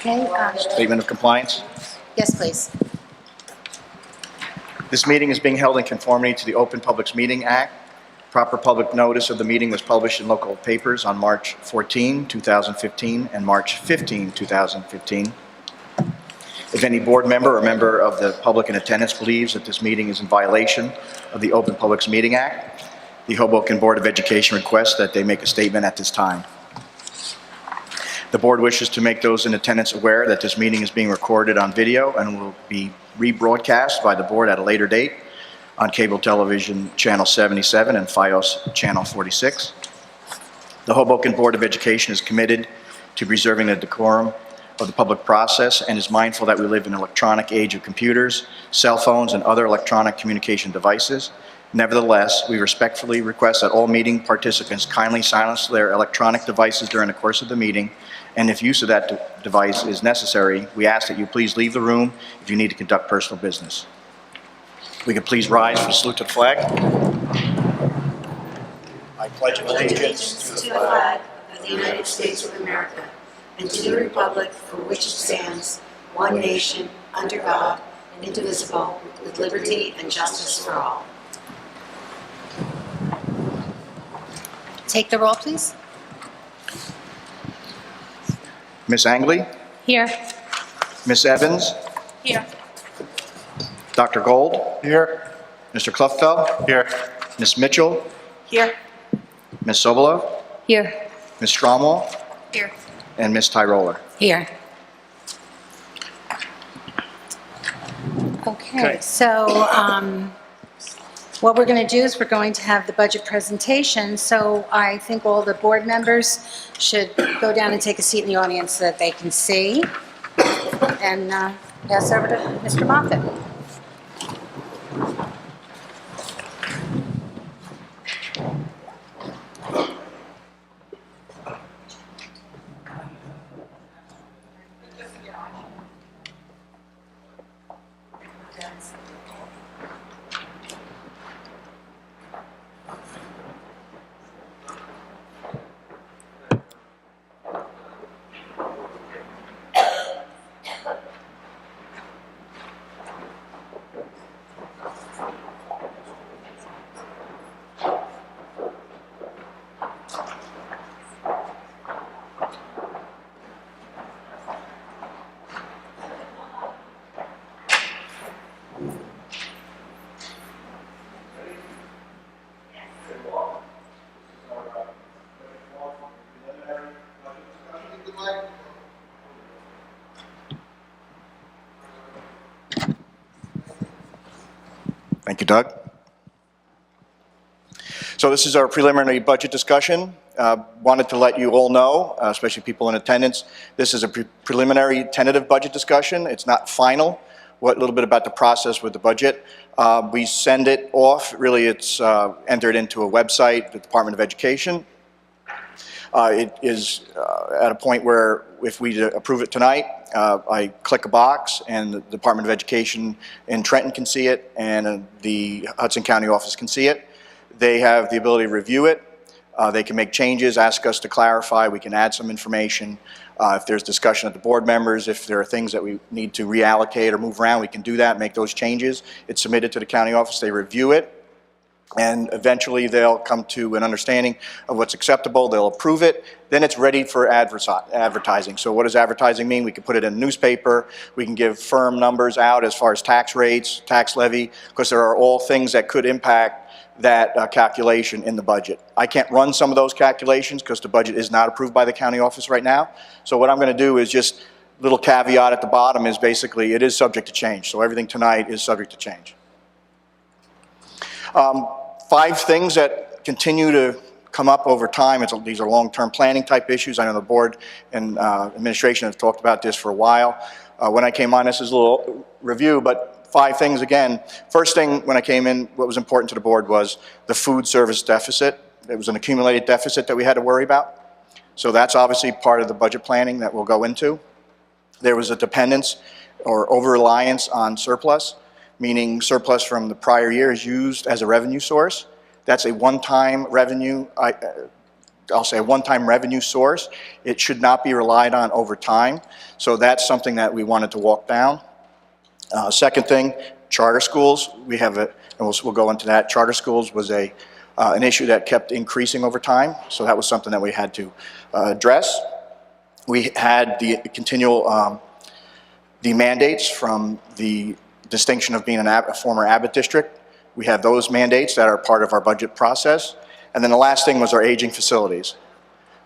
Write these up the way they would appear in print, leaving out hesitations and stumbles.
Okay, Statement of compliance. yes, please. This meeting is being held in conformity to the Open Publics Meeting Act. Proper public notice of the meeting was published in local papers on March 14, 2015 and March 15, 2015. If any board member or member of the public in attendance believes that this meeting is in violation of the Open Publics Meeting Act, the Hoboken Board of Education requests that they make a statement at this time. The board wishes to make those in attendance aware that this meeting is being recorded on video and will be rebroadcast by the board at a later date on cable television channel 77 and FiOS channel 46. The Hoboken Board of Education is committed to preserving the decorum of the public process and is mindful that we live in an electronic age of computers, cell phones, and other electronic communication devices. Nevertheless, we respectfully request that all meeting participants kindly silence their electronic devices during the course of the meeting, and if use of that device is necessary, we ask that you please leave the room if you need to conduct personal business. We could please rise for the salute to the flag. I pledge allegiance To the flag of the United States of America and to the republic for which it stands, one nation, under God, indivisible, with liberty and justice for all. Take the roll, please. Ms. Angley, Here. Ms. Evans, Here. Dr. Gold, here. Mr. Kluftfeld, here. Ms. Mitchell, Here. Ms. Sobolov, Here. Ms. Stromwell, Here. and Ms. Tyroller. Here. Okay, so what we're going to do is we're going to have the budget presentation. So I think all the board members should go down and take a seat in the audience so that they can see. And pass over to Mr. Moffett. Thank you, Doug. So this is our preliminary budget discussion. Wanted to let you all know, especially people in attendance, this is a preliminary tentative budget discussion. It's not final. A little bit about the process with the budget. We send it off. Really, it's entered into a website, the Department of Education. It is at a point where if we approve it tonight, I click a box and the Department of Education in Trenton can see it and the Hudson County office can see it. They have the ability to review it. They can make changes, ask us to clarify. We can add some information. If there's discussion of the board members, if there are things that we need to reallocate or move around, we can do that, make those changes. It's submitted to the county office. They review it. And eventually they'll come to an understanding of what's acceptable, they'll approve it, then it's ready for advertising. So what does advertising mean? We can put it in a newspaper, we can give firm numbers out as far as tax rates, tax levy, because there are all things that could impact that calculation in the budget. I can't run some of those calculations because the budget is not approved by the county office right now. So what I'm going to do is just a little caveat at the bottom is basically it is subject to change. So everything tonight is subject to change. 5 things that continue to come up over time. These are long-term planning type issues. I know the board and administration have talked about this for a while. When I came on, this is a little review, but 5 things again. First thing when I came in, what was important to the board was the food service deficit. It was an accumulated deficit that we had to worry about. So that's obviously part of the budget planning that we'll go into. There was a dependence or over-reliance on surplus, meaning surplus from the prior year is used as a revenue source. That's a one-time revenue I'll say a one-time revenue source. It should not be relied on over time. So that's something that we wanted to walk down. Second thing, charter schools. We have and we'll go into that. Charter schools was an issue that kept increasing over time. So that was something that we had to address. We had the continual the mandates from the distinction of being a former Abbott district. We have those mandates that are part of our budget process. And then the last thing was our aging facilities.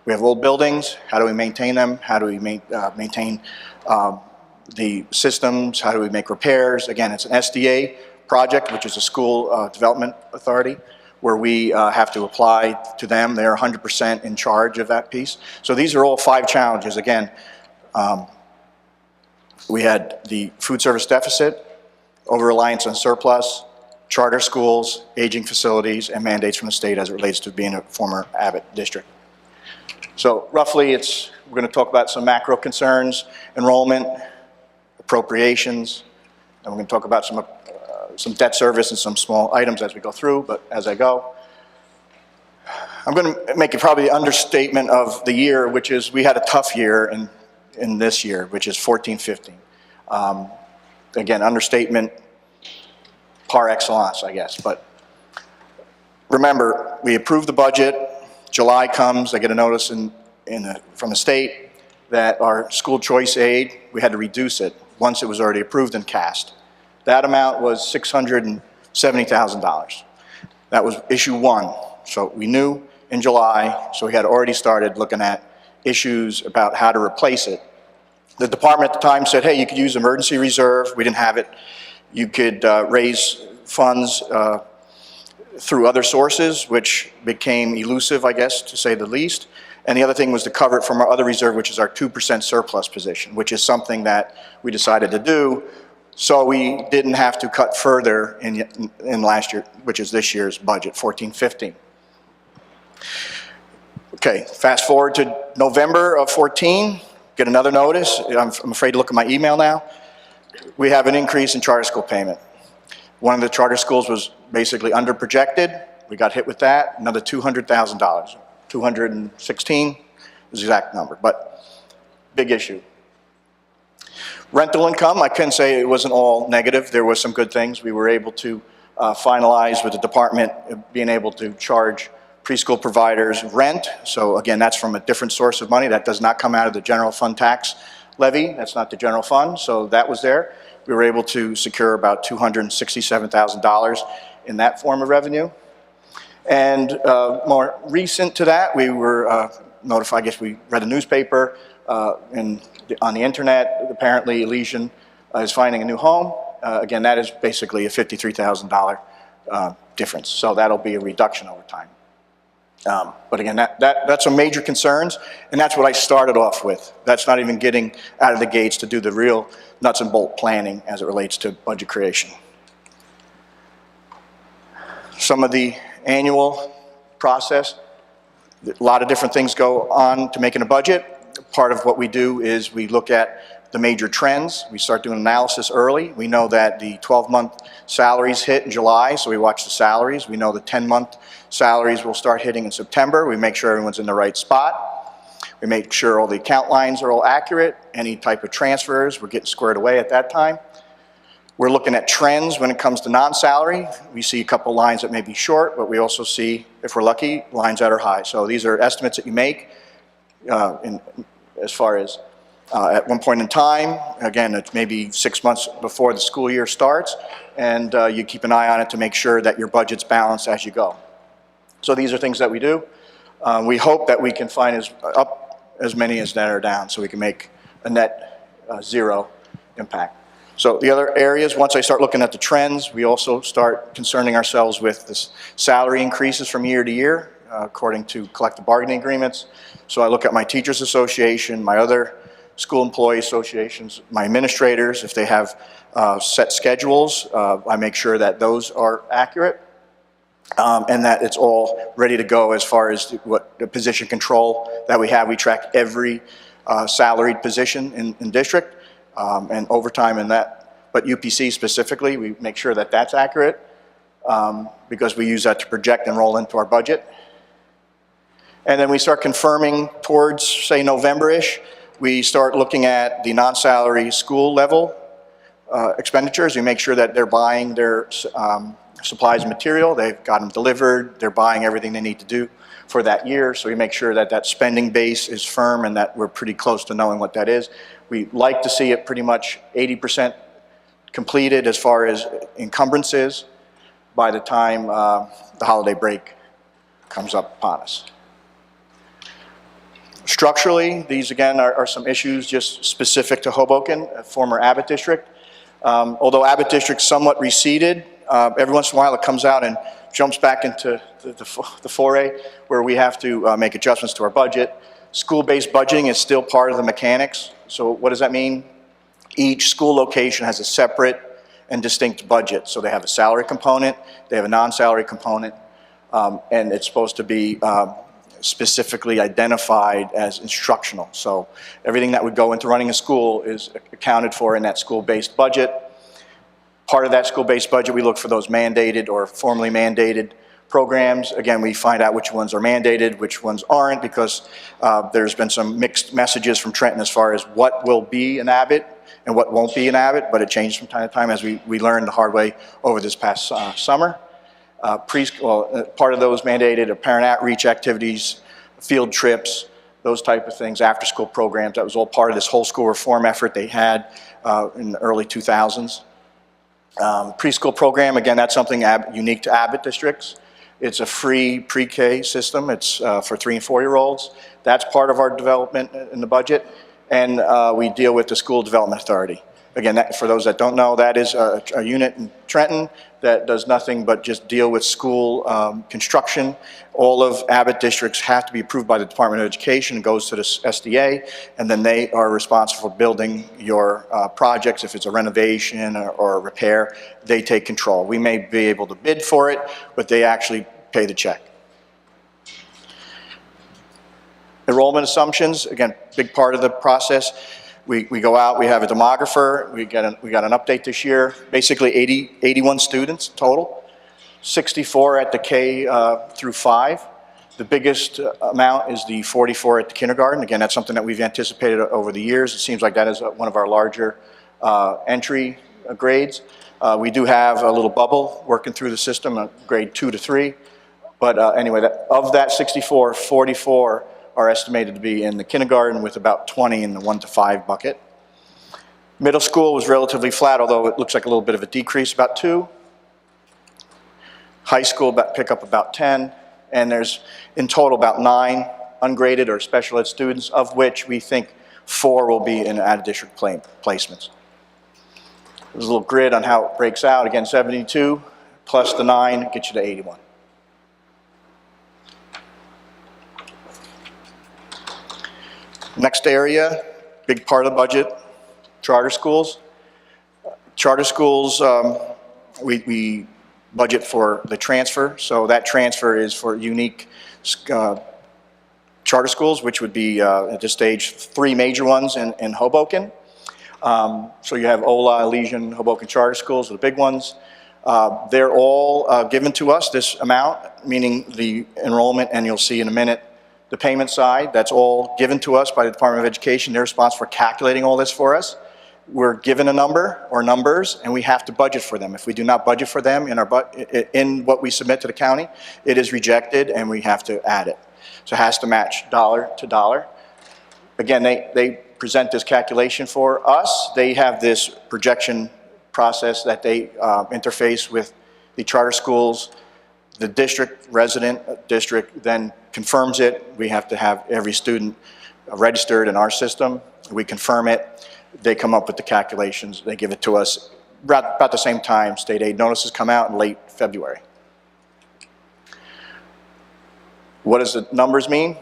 We have old buildings. How do we maintain them? How do we maintain the systems? How do we make repairs? Again, it's an SDA project, which is a school development authority, where we have to apply to them. They're 100% in charge of that piece. So these are all 5 challenges. Again, we had the food service deficit, over-reliance on surplus, charter schools, aging facilities, and mandates from the state as it relates to being a former Abbott district. So roughly, we're going to talk about some macro concerns: enrollment, appropriations, and we're going to talk about some debt service and some small items as we go through, but as I go. I'm going to make it probably the understatement of the year, which is we had a tough year in this year, which is 14-15. Again, understatement par excellence, I guess. But remember, we approved the budget. July comes, I get a notice from the state that our school choice aid, we had to reduce it once it was already approved and cast. That amount was $670,000. That was issue 1. So we knew in July, so we had already started looking at issues about how to replace it. The department at the time said, hey, you could use emergency reserve. We didn't have it. You could raise funds through other sources, which became elusive, I guess, to say the least. And the other thing was to cover it from our other reserve, which is our 2% surplus position, which is something that we decided to do, so we didn't have to cut further in last year, which is this year's budget, 14-15. Okay, fast forward to November of 14, get another notice. I'm afraid to look at my email now. We have an increase in charter school payment. One of the charter schools was basically under projected. We got hit with that, another $200,000. 216 is the exact number, but big issue. Rental income, I couldn't say it wasn't all negative. There was some good things. We were able to finalize with the department being able to charge preschool providers rent. So again, that's from a different source of money. That does not come out of the general fund tax levy. That's not the general fund, so that was there. We were able to secure about $267,000 in that form of revenue. And more recent to that, we were notified, I guess we read a newspaper and on the internet, apparently Elysian is finding a new home. Again, that is basically a $53,000 difference, so that'll be a reduction over time. But again, that's some major concerns, and that's what I started off with. That's not even getting out of the gates to do the real nuts and bolt planning as it relates to budget creation. Some of the annual process, a lot of different things go on to making a budget. Part of what we do is we look at the major trends. We start doing analysis early. We know that the 12-month salaries hit in July, so we watch the salaries. We know the 10-month salaries will start hitting in September. We make sure everyone's in the right spot. We make sure all the account lines are all accurate. Any type of transfers, we're getting squared away at that time. We're looking at trends when it comes to non-salary. We see a couple lines that may be short, but we also see, if we're lucky, lines that are high. So these are estimates that you make as far as at one point in time. Again, it's maybe 6 months before the school year starts, and you keep an eye on it to make sure that your budget's balanced as you go. So these are things that we do. We hope that we can find as many as that are down, so we can make a net zero impact. So the other areas, once I start looking at the trends, we also start concerning ourselves with this salary increases from year to year, according to collective bargaining agreements. So I look at my teachers association, my other school employee associations, my administrators, if they have set schedules, I make sure that those are accurate and that it's all ready to go as far as what the position control that we have. We track every salaried position in district. And overtime in that, but UPC specifically, we make sure that that's accurate because we use that to project and roll into our budget. And then we start confirming towards, say, November-ish, we start looking at the non-salary school level expenditures. We make sure that they're buying their supplies and material, they've got them delivered, they're buying everything they need to do for that year. So we make sure that that spending base is firm and that we're pretty close to knowing what that is. We like to see it pretty much 80% completed as far as encumbrances by the time the holiday break comes up upon us. Structurally, these again are some issues just specific to Hoboken, a former Abbott district. Although Abbott district somewhat receded, every once in a while it comes out and jumps back into the foray where we have to make adjustments to our budget. School-based budgeting is still part of the mechanics. So what does that mean? Each school location has a separate and distinct budget. So they have a salary component, they have a non-salary component, and it's supposed to be specifically identified as instructional. So everything that would go into running a school is accounted for in that school-based budget. Part of that school-based budget, we look for those mandated or formally mandated programs. Again, we find out which ones are mandated, which ones aren't, because there's been some mixed messages from Trenton as far as what will be an Abbott and what won't be an Abbott, but it changed from time to time as we learned the hard way over this past summer. Part of those mandated are parent outreach activities, field trips, those type of things, after-school programs. That was all part of this whole school reform effort they had in the early 2000s. Preschool program, again, that's something unique to Abbott districts. It's a free pre-K system. It's for 3- and 4-year-olds. That's part of our development in the budget. And we deal with the School Development Authority. Again, for those that don't know, that is a unit in Trenton that does nothing but just deal with school construction. All of Abbott districts have to be approved by the Department of Education. It goes to the SDA, and then they are responsible for building your projects. If it's a renovation or a repair, they take control. We may be able to bid for it, but they actually pay the check. Enrollment assumptions, again, big part of the process. We go out, we have a demographer, we got an update this year, basically 81 students total, 64 at the K through 5. The biggest amount is the 44 at the kindergarten. Again, that's something that we've anticipated over the years. It seems like that is one of our larger entry grades. We do have a little bubble working through the system, grade 2 to 3. But anyway, of that 64, 44 are estimated to be in the kindergarten with about 20 in the 1 to 5 bucket. Middle school was relatively flat, although it looks like a little bit of a decrease, about 2. High school pick up about 10, and there's in total about 9 ungraded or special ed students, of which we think 4 will be in out-of-district placements. There's a little grid on how it breaks out. Again, 72 plus the 9 gets you to 81. Next area, big part of the budget, charter schools. Charter schools, we budget for the transfer, so that transfer is for unique charter schools, which would be at this stage 3 major ones in Hoboken. So you have Ola, Elysian, Hoboken charter schools, the big ones. They're all given to us, this amount, meaning the enrollment, and you'll see in a minute, the payment side, that's all given to us by the Department of Education. They're responsible for calculating all this for us. We're given a number or numbers, and we have to budget for them. If we do not budget for them in what we submit to the county, it is rejected, and we have to add it. So it has to match dollar to dollar. Again, they present this calculation for us. They have this projection process that they interface with the charter schools. The resident district then confirms it. We have to have every student registered in our system. We confirm it. They come up with the calculations. They give it to us about the same time state aid notices come out in late February. What does the numbers mean?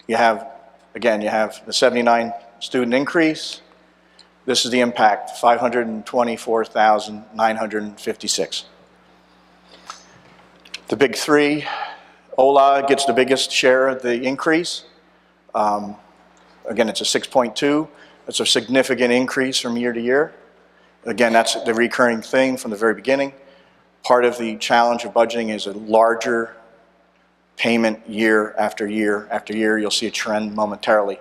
You have the 79 student increase. This is the impact, 524,956. The big 3, Ola gets the biggest share of the increase. Again, it's a 6.2. It's a significant increase from year to year. Again, that's the recurring thing from the very beginning. Part of the challenge of budgeting is a larger payment year after year after year. You'll see a trend momentarily.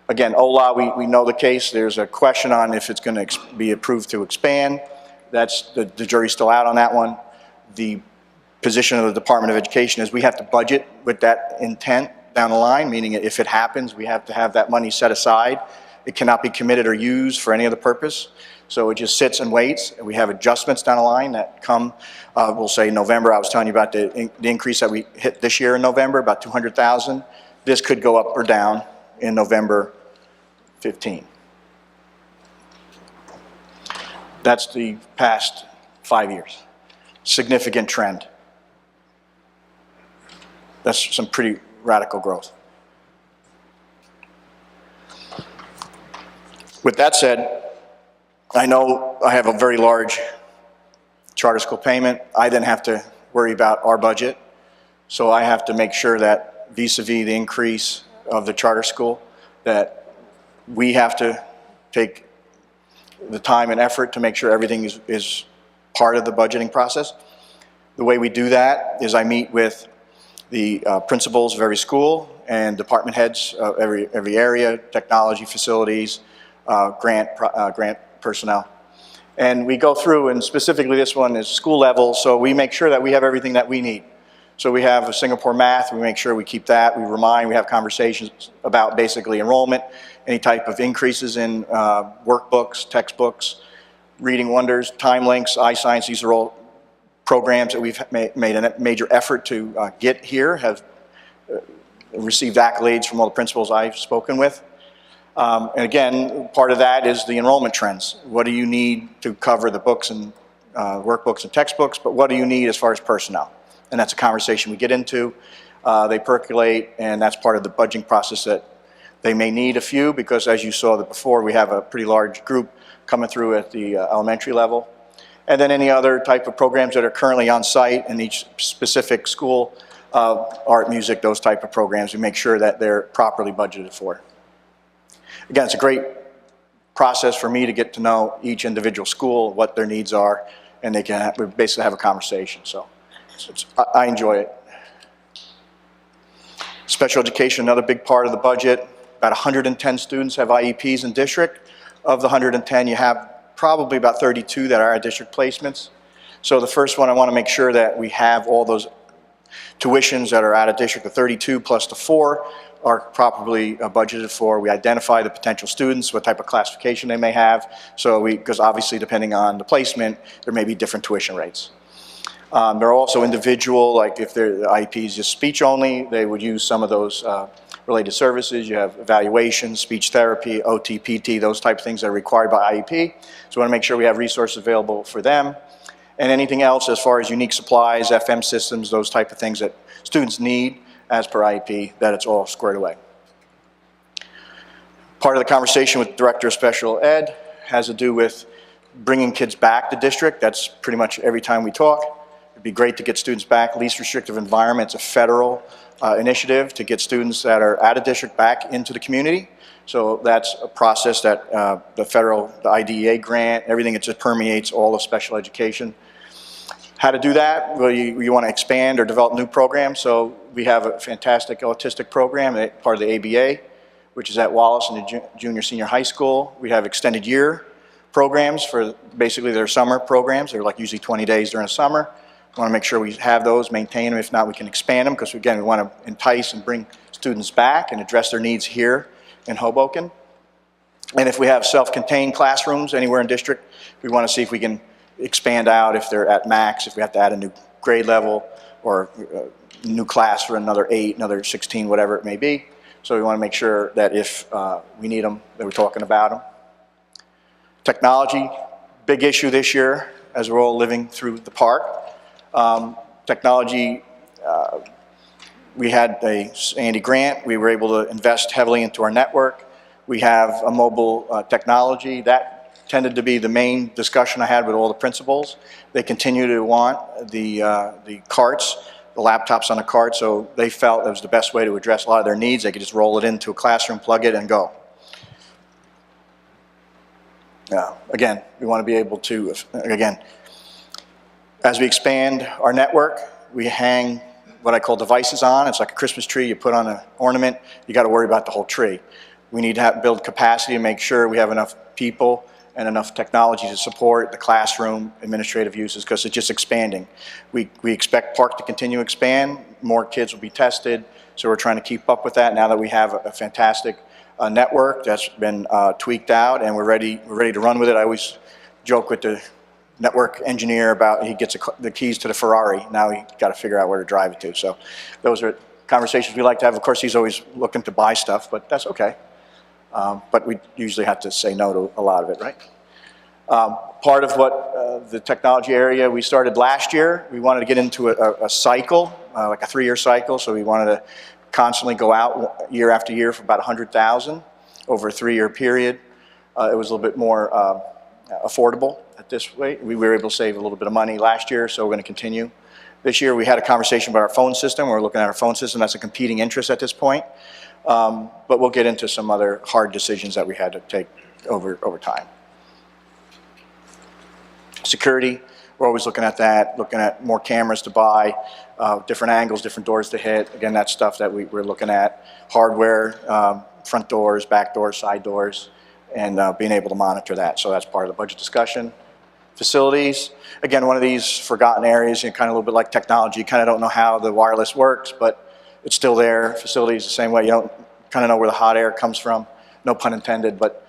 Again, OLA, we know the case. There's a question on if it's going to be approved to expand. That's the jury's still out on that one. The position of the Department of Education is we have to budget with that intent down the line, meaning if it happens, we have to have that money set aside. It cannot be committed or used for any other purpose. So it just sits and waits. And we have adjustments down the line that come, we'll say November. I was telling you about the increase that we hit this year in November, about 200,000. This could go up or down in November 15. That's the past 5 years. Significant trend. That's some pretty radical growth. With that said, I know I have a very large charter school payment. I then have to worry about our budget. So I have to make sure that vis-a-vis the increase of the charter school, that we have to take the time and effort to make sure everything is part of the budgeting process. The way we do that is I meet with the principals of every school and department heads of every area, technology, facilities, grant personnel. And we go through, and specifically this one is school level, so we make sure that we have everything that we need. So we have a Singapore math, we make sure we keep that, we have conversations about basically enrollment, any type of increases in workbooks, textbooks, reading wonders, time links, iScience. These are all programs that we've made a major effort to get here, have received accolades from all the principals I've spoken with. And again, part of that is the enrollment trends. What do you need to cover the books and workbooks and textbooks, but what do you need as far as personnel? And that's a conversation we get into. They percolate, and that's part of the budgeting process that they may need a few, because as you saw before, we have a pretty large group coming through at the elementary level. And then any other type of programs that are currently on site in each specific school, art, music, those type of programs, we make sure that they're properly budgeted for. Again, it's a great process for me to get to know each individual school, what their needs are, and we basically have a conversation. So I enjoy it. Special education, another big part of the budget. About 110 students have IEPs in district. Of the 110, you have probably about 32 that are our district placements. So the first one, I want to make sure that we have all those tuitions that are out of district, the 32 plus the 4 are properly budgeted for. We identify the potential students, what type of classification they may have. So because obviously depending on the placement, there may be different tuition rates. There are also individual, like if the IEP is just speech only, they would use some of those related services. You have evaluation, speech therapy, OT, PT, those type of things that are required by IEP. So we want to make sure we have resources available for them. And anything else as far as unique supplies, FM systems, those type of things that students need as per IEP, that it's all squared away. Part of the conversation with the Director of Special Ed has to do with bringing kids back to district. That's pretty much every time we talk. It'd be great to get students back. Least restrictive environment, it's a federal initiative to get students that are out of district back into the community. So that's a process that the IDEA grant, everything, it just permeates all of special education. How to do that? Well, you want to expand or develop new programs. So we have a fantastic autistic program, part of the ABA, which is at Wallace in the junior, senior high school. We have extended year programs for basically their summer programs. They're like usually 20 days during the summer. We want to make sure we have those, maintain them. If not, we can expand them, because again, we want to entice and bring students back and address their needs here in Hoboken. And if we have self-contained classrooms anywhere in district, we want to see if we can expand out if they're at max, if we have to add a new grade level or a new class for another 8, another 16, whatever it may be. So we want to make sure that if we need them, that we're talking about them. Technology, big issue this year as we're all living through the park. Technology, we had a Andy grant. We were able to invest heavily into our network. We have a mobile technology. That tended to be the main discussion I had with all the principals. They continue to want the carts, the laptops on the cart, so they felt it was the best way to address a lot of their needs. They could just roll it into a classroom, plug it, and go. Again, we want to be able to, again, as we expand our network, we hang what I call devices on. It's like a Christmas tree. You put on an ornament, you got to worry about the whole tree. We need to build capacity and make sure we have enough people and enough technology to support the classroom administrative uses, because it's just expanding. We expect Park to continue to expand. More kids will be tested, so we're trying to keep up with that now that we have a fantastic network that's been tweaked out, and we're ready to run with it. I always joke with the network engineer about he gets the keys to the Ferrari. Now he got to figure out where to drive it to. So those are conversations we like to have. Of course, he's always looking to buy stuff, but that's okay. But we usually have to say no to a lot of it, right? Part of what the technology area we started last year, we wanted to get into a cycle, like a 3-year cycle. So we wanted to constantly go out year after year for about 100,000 over a 3-year period. It was a little bit more affordable at this way. We were able to save a little bit of money last year, so we're going to continue. This year we had a conversation about our phone system. We're looking at our phone system. That's a competing interest at this point. But we'll get into some other hard decisions that we had to take over time. Security, we're always looking at that, looking at more cameras to buy, different angles, different doors to hit. Again, that's stuff that we're looking at. Hardware, front doors, back doors, side doors, and being able to monitor that. So that's part of the budget discussion. Facilities, again, one of these forgotten areas, kind of a little bit like technology. You kind of don't know how the wireless works, but it's still there. Facilities the same way. You don't kind of know where the hot air comes from. No pun intended, but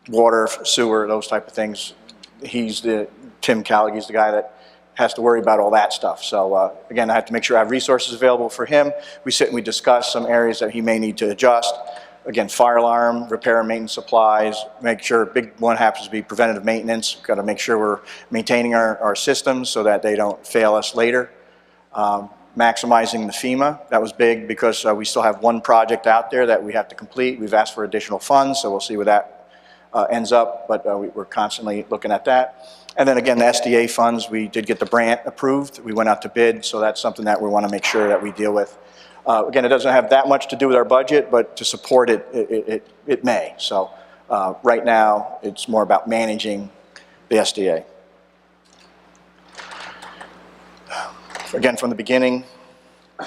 water, sewer, those type of things. Tim Callaghan's the guy that has to worry about all that stuff. So again, I have to make sure I have resources available for him. We sit and we discuss some areas that he may need to adjust. Again, fire alarm, repair and maintenance supplies, make sure, big one happens to be preventative maintenance. We've got to make sure we're maintaining our systems so that they don't fail us later. Maximizing the FEMA, that was big because we still have one project out there that we have to complete. We've asked for additional funds, so we'll see where that ends up, but we're constantly looking at that. And then again, the SDA funds, we did get the grant approved. We went out to bid, so that's something that we want to make sure that we deal with. Again, it doesn't have that much to do with our budget, but to support it, it may. So right now, it's more about managing the SDA. Again, from the beginning,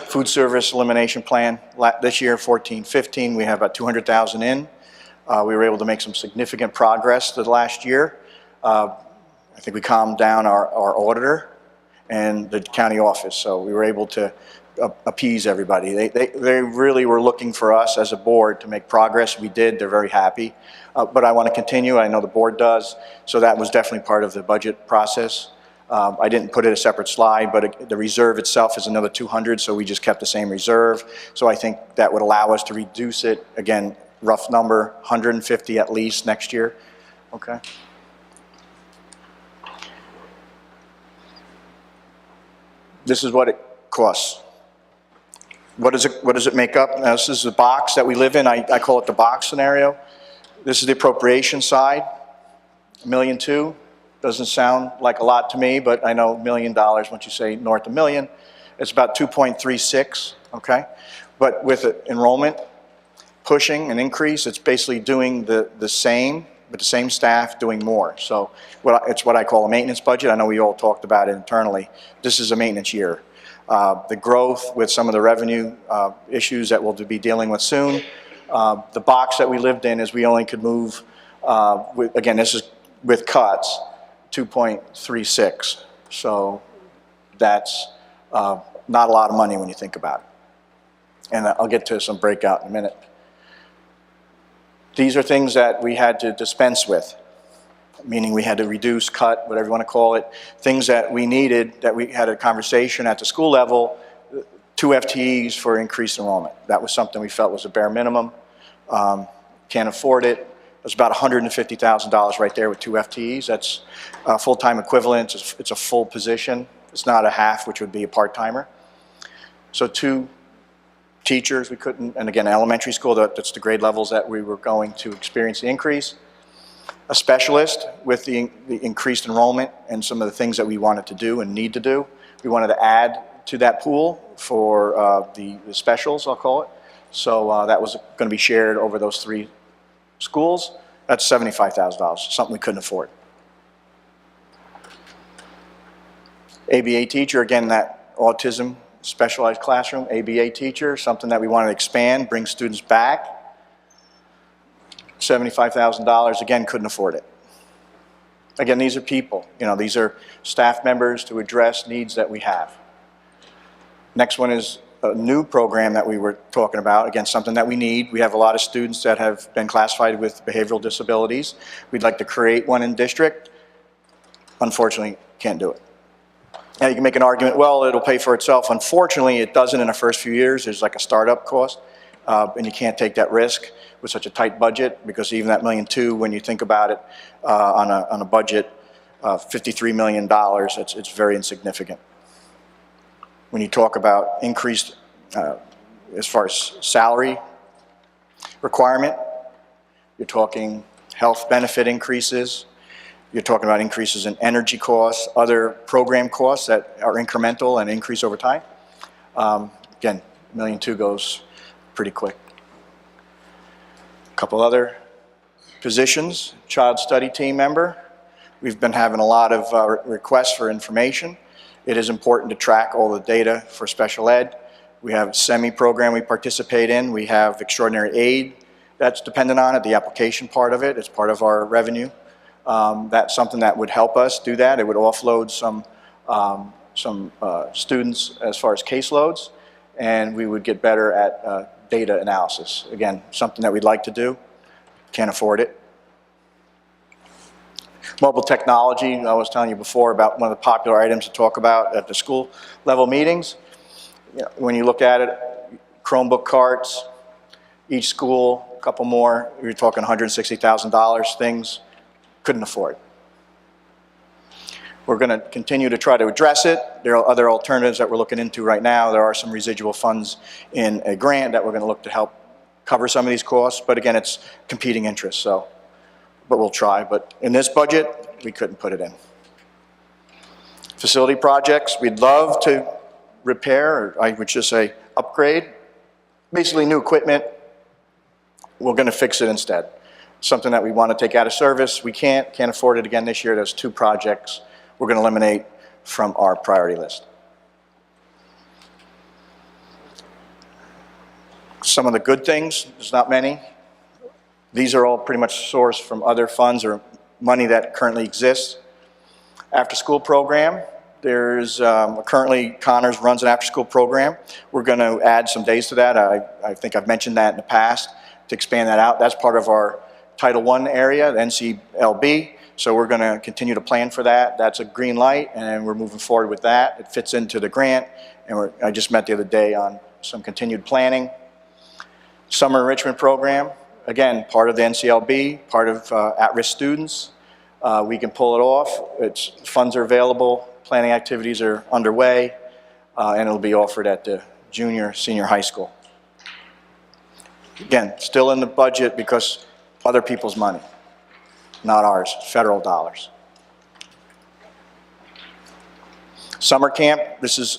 food service elimination plan. This year, 14-15, we have about 200,000 in. We were able to make some significant progress the last year. I think we calmed down our auditor and the county office, so we were able to appease everybody. They really were looking for us as a board to make progress. We did. They're very happy. But I want to continue. I know the board does. So that was definitely part of the budget process. I didn't put it a separate slide, but the reserve itself is another 200, so we just kept the same reserve. So I think that would allow us to reduce it, again, rough number, 150 at least next year. Okay. This is what it costs. What does it make up? Now, this is the box that we live in. I call it the box scenario. This is the appropriation side, $1.2 million. Doesn't sound like a lot to me, but I know $1 million, once you say north of $1 million, it's about 2.36, okay? But with enrollment pushing an increase, it's basically doing the same, with the same staff doing more. So it's what I call a maintenance budget. I know we all talked about it internally. This is a maintenance year. The growth with some of the revenue issues that we'll be dealing with soon. The box that we lived in is we only could move, again, this is with cuts, 2.36. So that's not a lot of money when you think about it. And I'll get to some breakout in a minute. These are things that we had to dispense with, meaning we had to reduce, cut, whatever you want to call it, things that we needed, that we had a conversation at the school level, 2 FTEs for increased enrollment. That was something we felt was a bare minimum. Can't afford it. It's about $150,000 right there with 2 FTEs. That's full-time equivalent. It's a full position. It's not a half, which would be a part-timer. So 2 teachers we couldn't, and again, elementary school, that's the grade levels that we were going to experience the increase. A specialist with the increased enrollment and some of the things that we wanted to do and need to do. We wanted to add to that pool for the specials, I'll call it. So that was going to be shared over those 3 schools. That's $75,000, something we couldn't afford. ABA teacher, again, that autism specialized classroom, ABA teacher, something that we want to expand, bring students back. $75,000, again, couldn't afford it. Again, these are people, these are staff members to address needs that we have. Next one is a new program that we were talking about, again, something that we need. We have a lot of students that have been classified with behavioral disabilities. We'd like to create one in district. Unfortunately, can't do it. Now you can make an argument, well, it'll pay for itself. Unfortunately, it doesn't in the first few years. There's like a startup cost, and you can't take that risk with such a tight budget, because even that $1.2 million, when you think about it on a budget, $53 million, it's very insignificant. When you talk about increased, as far as salary requirement, you're talking health benefit increases, you're talking about increases in energy costs, other program costs that are incremental and increase over time. Again, $1.2 million goes pretty quick. A couple other positions, child study team member. We've been having a lot of requests for information. It is important to track all the data for special ed. We have a semi-program we participate in. We have extraordinary aid that's dependent on it, the application part of it. It's part of our revenue. That's something that would help us do that. It would offload some students as far as caseloads, and we would get better at data analysis. Again, something that we'd like to do, can't afford it. Mobile technology, I was telling you before about one of the popular items to talk about at the school level meetings. When you look at it, Chromebook carts, each school, a couple more, you're talking $160,000 things, couldn't afford. We're going to continue to try to address it. There are other alternatives that we're looking into right now. There are some residual funds in a grant that we're going to look to help cover some of these costs, but again, it's competing interests, so, but we'll try. But in this budget, we couldn't put it in. Facility projects, we'd love to repair, or I would just say upgrade, basically new equipment. We're going to fix it instead. Something that we want to take out of service, we can't afford it again this year. There's 2 projects we're going to eliminate from our priority list. Some of the good things, there's not many. These are all pretty much sourced from other funds or money that currently exists. After school program, there's currently Connors runs an after school program. We're going to add some days to that. I think I've mentioned that in the past to expand that out. That's part of our Title I area, the NCLB. So we're going to continue to plan for that. That's a green light, and we're moving forward with that. It fits into the grant, and I just met the other day on some continued planning. Summer enrichment program, again, part of the NCLB, part of at-risk students. We can pull it off. Funds are available, planning activities are underway, and it'll be offered at the junior, senior high school. Again, still in the budget because other people's money, not ours, federal dollars. Summer camp,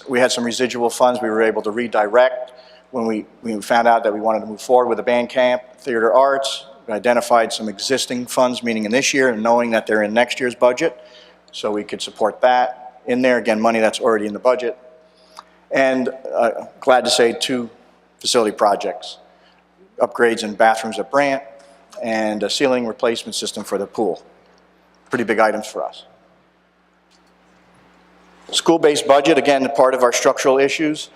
we had some residual funds we were able to redirect when we found out that we wanted to move forward with a band camp, theater arts. We identified some existing funds, meaning in this year, and knowing that they're in next year's budget, so we could support that in there. Again, money that's already in the budget. And glad to say 2 facility projects, upgrades in bathrooms at Brant, and a ceiling replacement system for the pool. Pretty big items for us. School-based budget, again, part of our structural issues.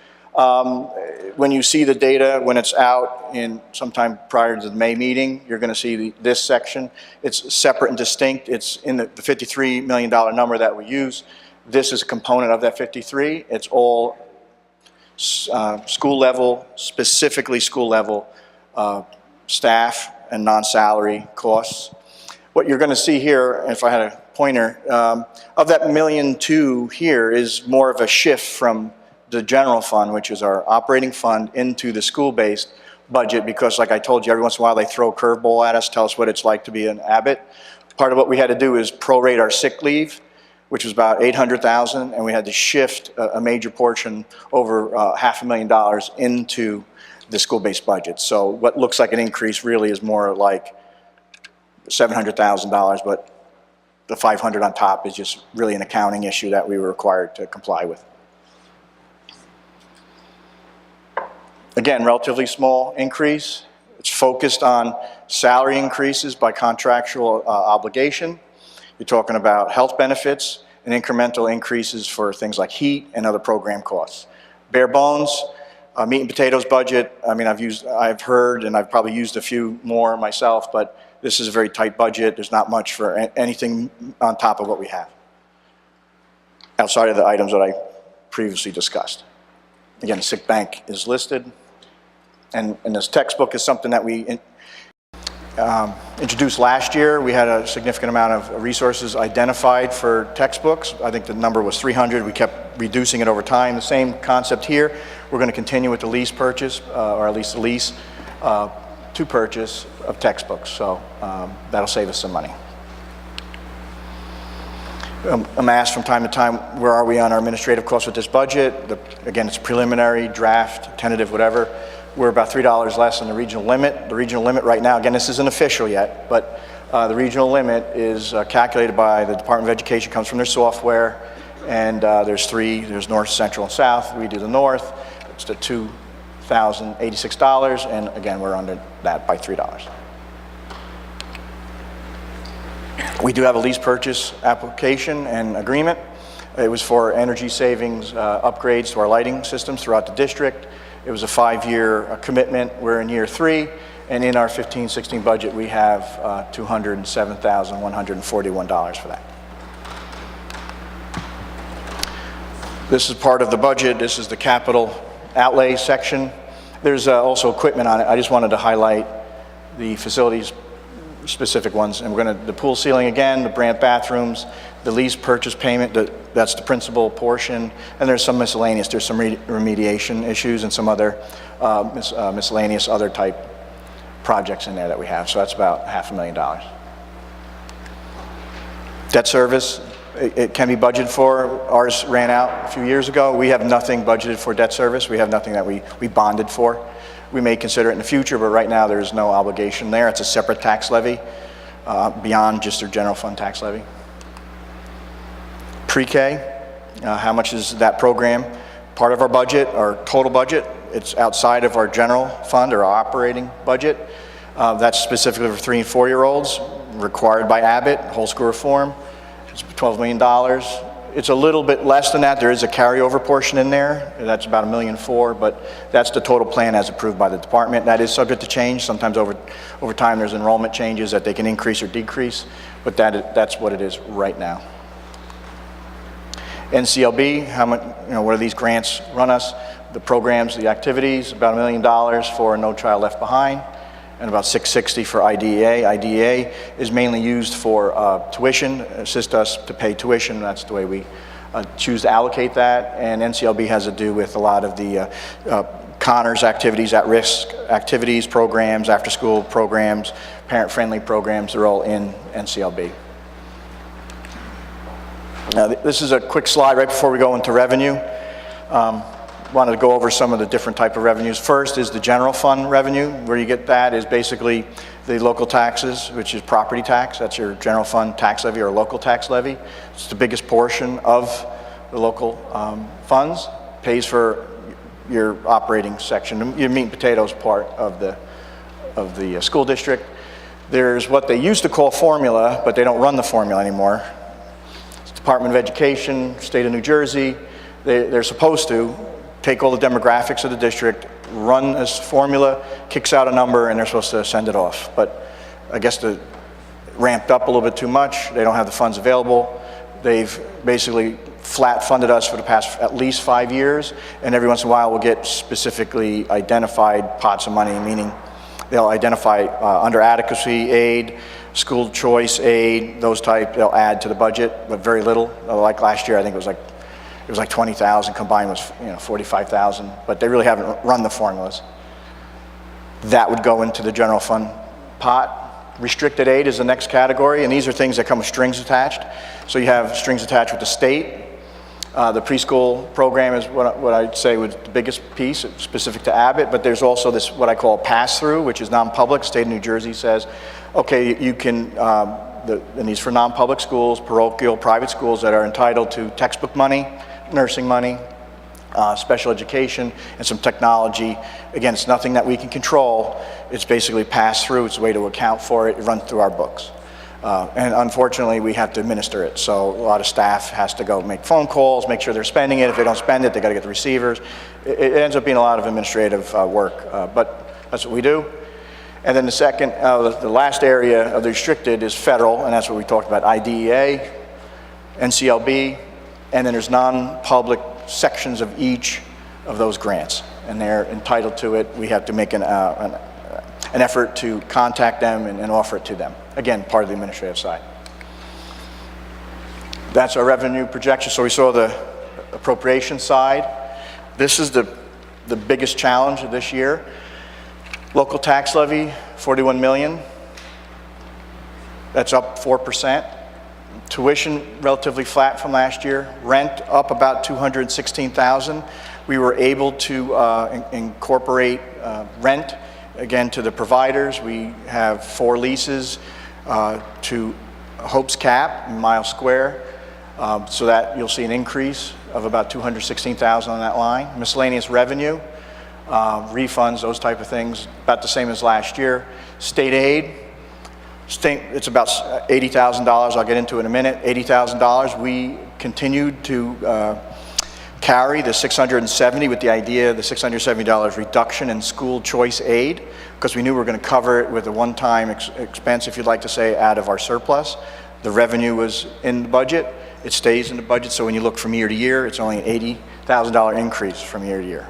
When you see the data, when it's out in sometime prior to the May meeting, you're going to see this section. It's separate and distinct. It's in the $53 million number that we use. This is a component of that 53. It's all school level, specifically school level staff and non-salary costs. What you're going to see here, if I had a pointer, of that $1.2 million here is more of a shift from the general fund, which is our operating fund, into the school-based budget, because like I told you, every once in a while they throw a curveball at us, tell us what it's like to be an Abbott. Part of what we had to do is prorate our sick leave, which was about $800,000, and we had to shift a major portion, over $500,000, into the school-based budget. So what looks like an increase really is more like $700,000, but the $500 on top is just really an accounting issue that we were required to comply with. Again, relatively small increase. It's focused on salary increases by contractual obligation. You're talking about health benefits and incremental increases for things like heat and other program costs. Bare bones, meat and potatoes budget, I mean, I've heard and I've probably used a few more myself, but this is a very tight budget. There's not much for anything on top of what we have, outside of the items that I previously discussed. Again, the sick bank is listed, and this textbook is something that we introduced last year. We had a significant amount of resources identified for textbooks. I think the number was 300. We kept reducing it over time. The same concept here. We're going to continue with the lease purchase, or at least the lease to purchase of textbooks. So that'll save us some money. I'm asked from time to time, where are we on our administrative costs with this budget? Again, it's preliminary, draft, tentative, whatever. We're about $3 less than the regional limit. The regional limit right now, again, this isn't official yet, but the regional limit is calculated by the Department of Education, comes from their software, and there's North, Central, and South. We do the North. It's the $2,086, and again, we're under that by $3. We do have a lease purchase application and agreement. It was for energy savings upgrades to our lighting systems throughout the district. It was a 5-year commitment. We're in year 3, and in our 15-16 budget, we have $207,141 for that. This is part of the budget. This is the capital outlay section. There's also equipment on it. I just wanted to highlight the facilities specific ones, and the pool ceiling again, the Brandt bathrooms, the lease purchase payment, that's the principal portion, and there's some miscellaneous. There's some remediation issues and some other miscellaneous other type projects in there that we have, so that's about $500,000. Debt service, it can be budgeted for. Ours ran out a few years ago. We have nothing budgeted for debt service. We have nothing that we bonded for. We may consider it in the future, but right now there's no obligation there. It's a separate tax levy beyond just their general fund tax levy. Pre-K, how much is that program? Part of our budget, our total budget. It's outside of our general fund or our operating budget. That's specifically for 3- and 4-year-olds, required by Abbott, whole school reform. It's $12 million. It's a little bit less than that. There is a carryover portion in there. That's about $1.4 million, but that's the total plan as approved by the department. That is subject to change. Sometimes over time there's enrollment changes that they can increase or decrease, but that's what it is right now. NCLB, how much, what do these grants run us? The programs, the activities, about $1 million for No Child Left Behind, and about $660 for IDEA. IDEA is mainly used for tuition, assist us to pay tuition. That's the way we choose to allocate that. And NCLB has to do with a lot of the Connors activities, at-risk activities, programs, after-school programs, parent-friendly programs. They're all in NCLB. Now, this is a quick slide right before we go into revenue. Wanted to go over some of the different type of revenues. First is the general fund revenue. Where you get that is basically the local taxes, which is property tax. That's your general fund tax levy or local tax levy. It's the biggest portion of the local funds. Pays for your operating section, your meat and potatoes part of the school district. There's what they used to call formula, but they don't run the formula anymore. It's Department of Education, State of New Jersey. They're supposed to take all the demographics of the district, run this formula, kicks out a number, and they're supposed to send it off. But I guess they ramped up a little bit too much. They don't have the funds available. They've basically flat funded us for the past at least 5 years, and every once in a while we'll get specifically identified pots of money, meaning they'll identify under adequacy aid, school choice aid, those type, they'll add to the budget, but very little. Like last year, I think it was like 20,000, combined was 45,000, but they really haven't run the formulas. That would go into the general fund pot. Restricted aid is the next category, and these are things that come with strings attached. So you have strings attached with the state. The preschool program is what I'd say was the biggest piece, specific to Abbott, but there's also this, what I call pass-through, which is non-public. State of New Jersey says, okay, you can, and these for non-public schools, parochial, private schools that are entitled to textbook money, nursing money, special education, and some technology. Again, it's nothing that we can control. It's basically passed through. It's a way to account for it. It runs through our books. And unfortunately, we have to administer it. So a lot of staff has to go make phone calls, make sure they're spending it. If they don't spend it, they got to get the receivers. It ends up being a lot of administrative work, but that's what we do. And then the second, the last area of the restricted is federal, and that's what we talked about, IDEA, NCLB, and then there's non-public sections of each of those grants, and they're entitled to it. We have to make an effort to contact them and offer it to them. Again, part of the administrative side. That's our revenue projection. So we saw the appropriation side. This is the biggest challenge of this year. Local tax levy, 41 million. That's up 4%. Tuition relatively flat from last year. Rent up about 216,000. We were able to incorporate rent again to the providers. We have 4 leases to Hope's Cap in Mile Square, so that you'll see an increase of about 216,000 on that line. Miscellaneous revenue, refunds, those type of things, about the same as last year. State aid, it's about $80,000. I'll get into it in a minute. $80,000. We continued to carry the $670 with the idea of the $670 reduction in school choice aid, because we knew we were going to cover it with a one-time expense, if you'd like to say, out of our surplus. The revenue was in the budget. It stays in the budget, so when you look from year to year, it's only an $80,000 increase from year to year.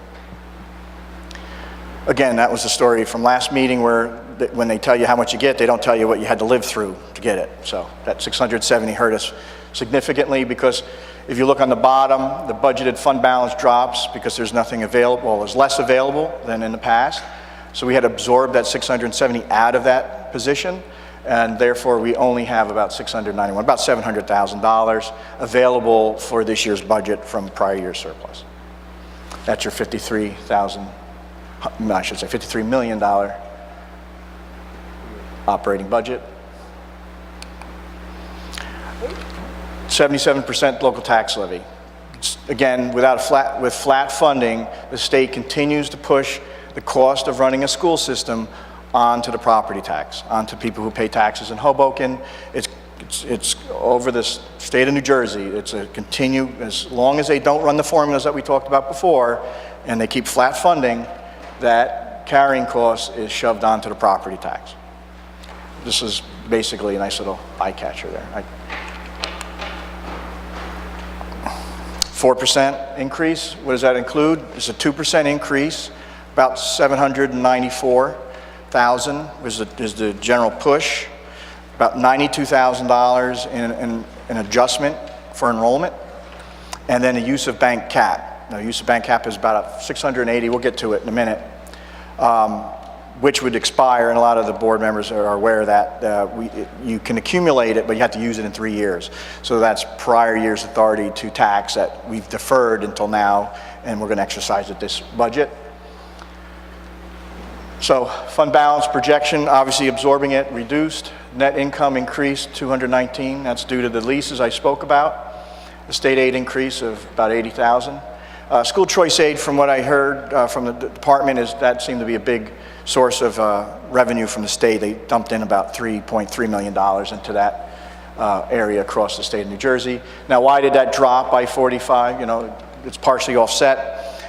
Again, that was the story from last meeting where when they tell you how much you get, they don't tell you what you had to live through to get it. So that 670 hurt us significantly, because if you look on the bottom, the budgeted fund balance drops because there's nothing available, well, there's less available than in the past. So we had to absorb that 670 out of that position, and therefore we only have about 691, about $700,000 available for this year's budget from prior year's surplus. That's your $53 million operating budget. 77% local tax levy. Again, with flat funding, the state continues to push the cost of running a school system onto the property tax, onto people who pay taxes in Hoboken. It's over the state of New Jersey. It's a continue, as long as they don't run the formulas that we talked about before, and they keep flat funding, that carrying cost is shoved onto the property tax. This is basically a nice little eye catcher there. 4% increase, what does that include? It's a 2% increase, about 794,000 is the general push, about $92,000 in an adjustment for enrollment, and then a use of bank cap. Now, use of bank cap is about 680, we'll get to it in a minute, which would expire, and a lot of the board members are aware that you can accumulate it, but you have to use it in 3 years. So that's prior year's authority to tax that we've deferred until now, and we're going to exercise it this budget. So fund balance projection, obviously absorbing it, reduced. Net income increased 219, that's due to the leases I spoke about. The state aid increase of about 80,000. School choice aid, from what I heard from the department, is that seemed to be a big source of revenue from the state. They dumped in about $3.3 million into that area across the state of New Jersey. Now, why did that drop by 45? You know, it's partially offset.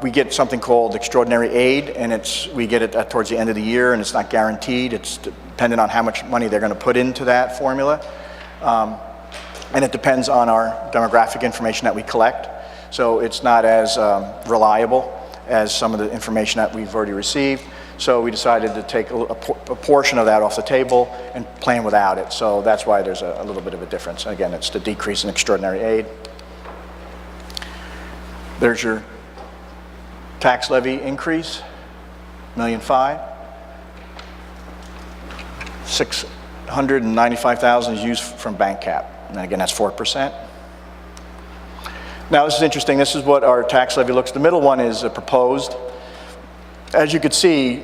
We get something called extraordinary aid, and we get it towards the end of the year, and it's not guaranteed. It's dependent on how much money they're going to put into that formula. And it depends on our demographic information that we collect. So it's not as reliable as some of the information that we've already received. So we decided to take a portion of that off the table and plan without it. So that's why there's a little bit of a difference. Again, it's the decrease in extraordinary aid. There's your tax levy increase, $1,500,000. 695,000 is used from bank cap. And again, that's 4%. Now, this is interesting. This is what our tax levy looks. The middle one is proposed. As you can see,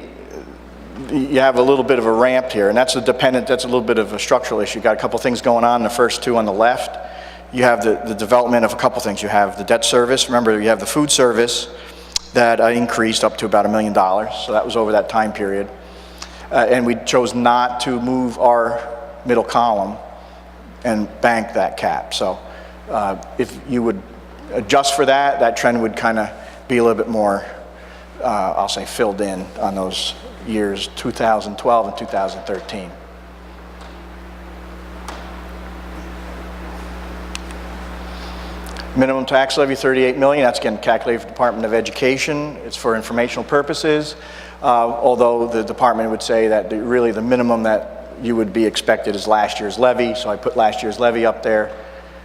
you have a little bit of a ramp here, and that's a little bit of a structural issue. You've got a couple things going on. The first two on the left you have the development of a couple things. You have the debt service. Remember, you have the food service that increased up to about $1 million. So that was over that time period. And we chose not to move our middle column and bank that cap. So if you would adjust for that, that trend would kind of be a little bit more, I'll say, filled in on those years 2012 and 2013. Minimum tax levy, $38 million. That's again calculated for the Department of Education. It's for informational purposes. Although the department would say that really the minimum that you would be expected is last year's levy. So I put last year's levy up there.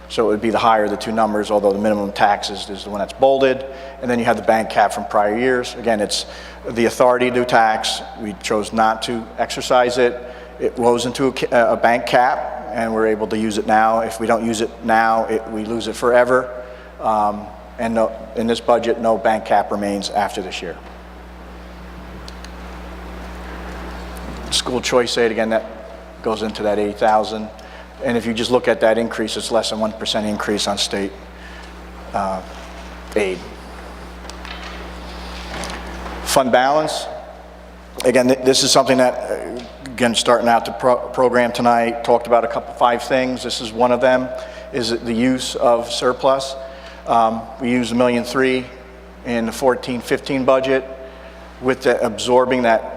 So it would be the higher of the two numbers, although the minimum tax is the one that's bolded. And then you have the bank cap from prior years. Again, it's the authority to tax. We chose not to exercise it. It goes into a bank cap, and we're able to use it now. If we don't use it now, we lose it forever. And in this budget, no bank cap remains after this year. School choice aid, again, that goes into that 80,000. And if you just look at that increase, it's less than 1% increase on state aid. Fund balance. Again, this is something that, again, starting out the program tonight, talked about five things. This is one of them, is the use of surplus. We used $1.3 million in the 14-15 budget, with absorbing that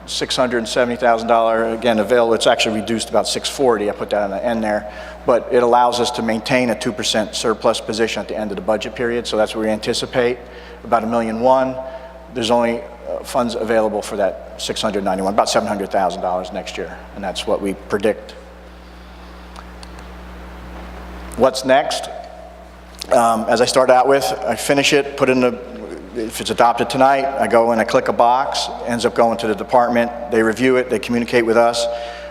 $670,000 again available. It's actually reduced about $640,000. I put that on the end there, but it allows us to maintain a 2% surplus position at the end of the budget period. So that's what we anticipate, about $1.1 million. There's only funds available for that $691,000, about $700,000 next year, and that's what we predict. What's next? As I start out with, I finish it, put in if it's adopted tonight, I go and I click a box, ends up going to the department, they review it, they communicate with us.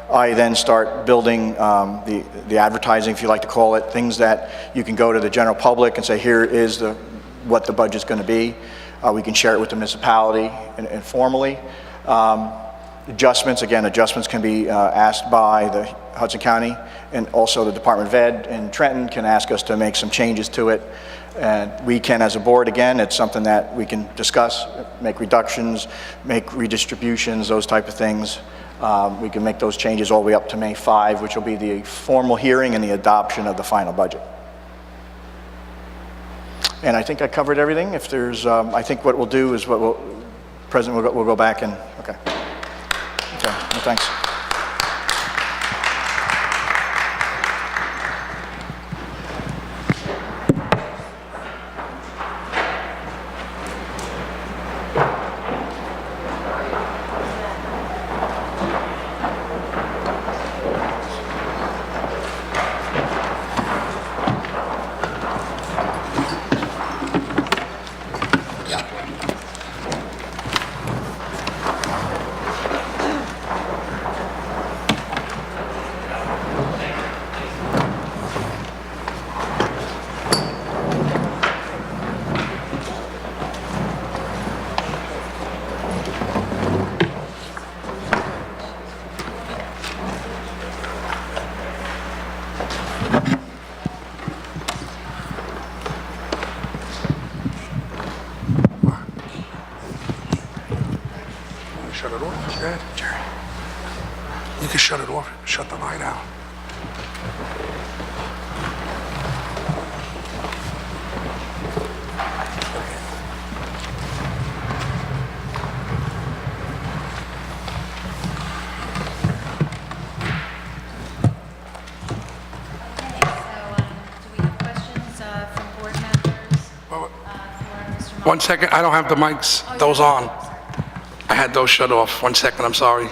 I then start building the advertising, if you like to call it, things that you can go to the general public and say, here is what the budget's going to be. We can share it with the municipality informally. Adjustments, again, adjustments can be asked by the Hudson County, and also the Department of Ed in Trenton can ask us to make some changes to it. And we can, as a board, again, it's something that we can discuss, make reductions, make redistributions, those type of things. We can make those changes all the way up to May 5, which will be the formal hearing and the adoption of the final budget. And I think I covered everything. If there's, I think what we'll do is President, we'll go back and, okay. Okay, well, thanks. Shut it off. Go ahead, Jerry. You can shut it off. Shut the light out. One second, I don't have the mics, those on. I had those shut off. 1 second, I'm sorry.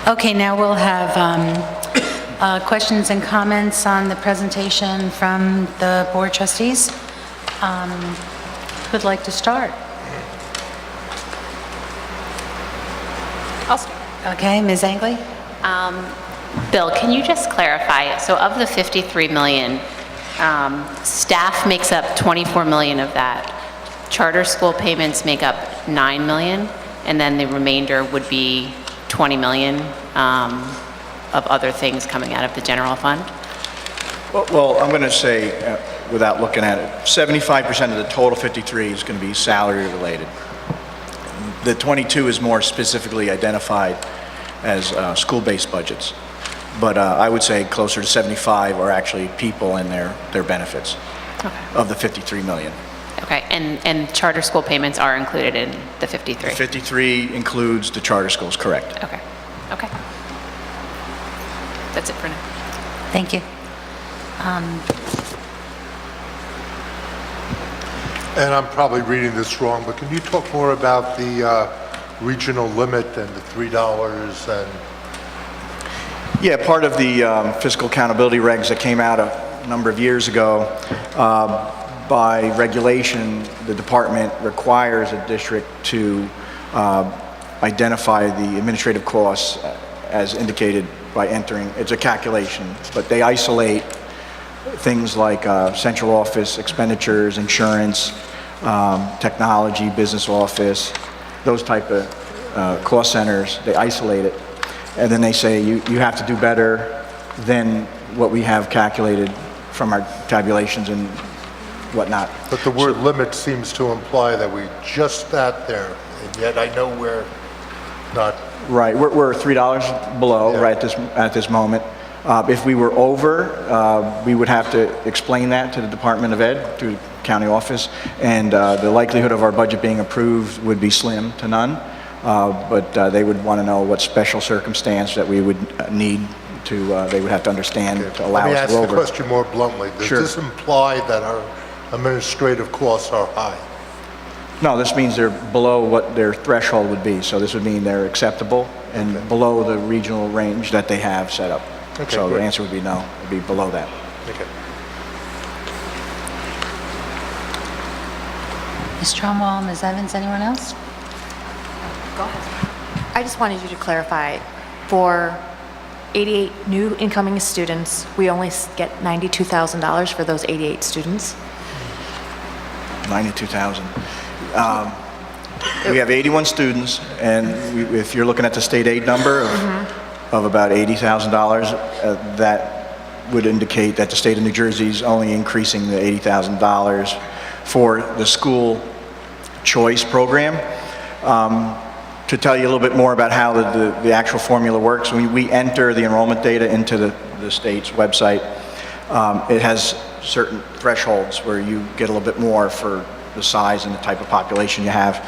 Okay, now we'll have questions and comments on the presentation from the board trustees. Who'd like to start? I'll start. Okay, Ms. Angley? Bill, can you just clarify, so of the 53 million, staff makes up 24 million of that, charter school payments make up 9 million, and then the remainder would be 20 million of other things coming out of the general fund? Well, I'm going to say, without looking at it, 75% of the total 53 is going to be salary related. The 22 is more specifically identified as school-based budgets. But I would say closer to 75 are actually people and their benefits of the 53 million. Okay, and charter school payments are included in the 53? 53 includes the charter schools, correct. Okay, okay. That's it for now. Thank you. And I'm probably reading this wrong, but can you talk more about the regional limit and the $3 and... Yeah, part of the fiscal accountability regs that came out a number of years ago, by regulation, the department requires a district to identify the administrative costs as indicated by entering, it's a calculation, but they isolate things like central office expenditures, insurance, technology, business office, those type of cost centers, they isolate it. And then they say you have to do better than what we have calculated from our tabulations and whatnot. But the word limit seems to imply that we just sat there, and yet I know we're not... Right, we're $3 below, Yeah. right at this moment. If we were over, we would have to explain that to the Department of Ed, to the county office, and the likelihood of our budget being approved would be slim to none. But they would want to know what special circumstance that we would need to, they would have to understand to allow Let me us ask to go the over. question more bluntly. Does Sure. this imply that our administrative costs are high? No, this means they're below what their threshold would be, so this would mean they're acceptable and below the regional range that they have set up. Okay, So the great. answer would be no, it would be below that. Okay. Ms. Trumwell, Ms. Evans, anyone else? I just wanted you to clarify, for 88 new incoming students, we only get $92,000 for those 88 students? 92,000. We have 81 students, and if you're looking at the state aid number of about $80,000, that would indicate that the state of New Jersey is only increasing the $80,000 for the school choice program. To tell you a little bit more about how the actual formula works, when we enter the enrollment data into the state's website, it has certain thresholds where you get a little bit more for the size and the type of population you have.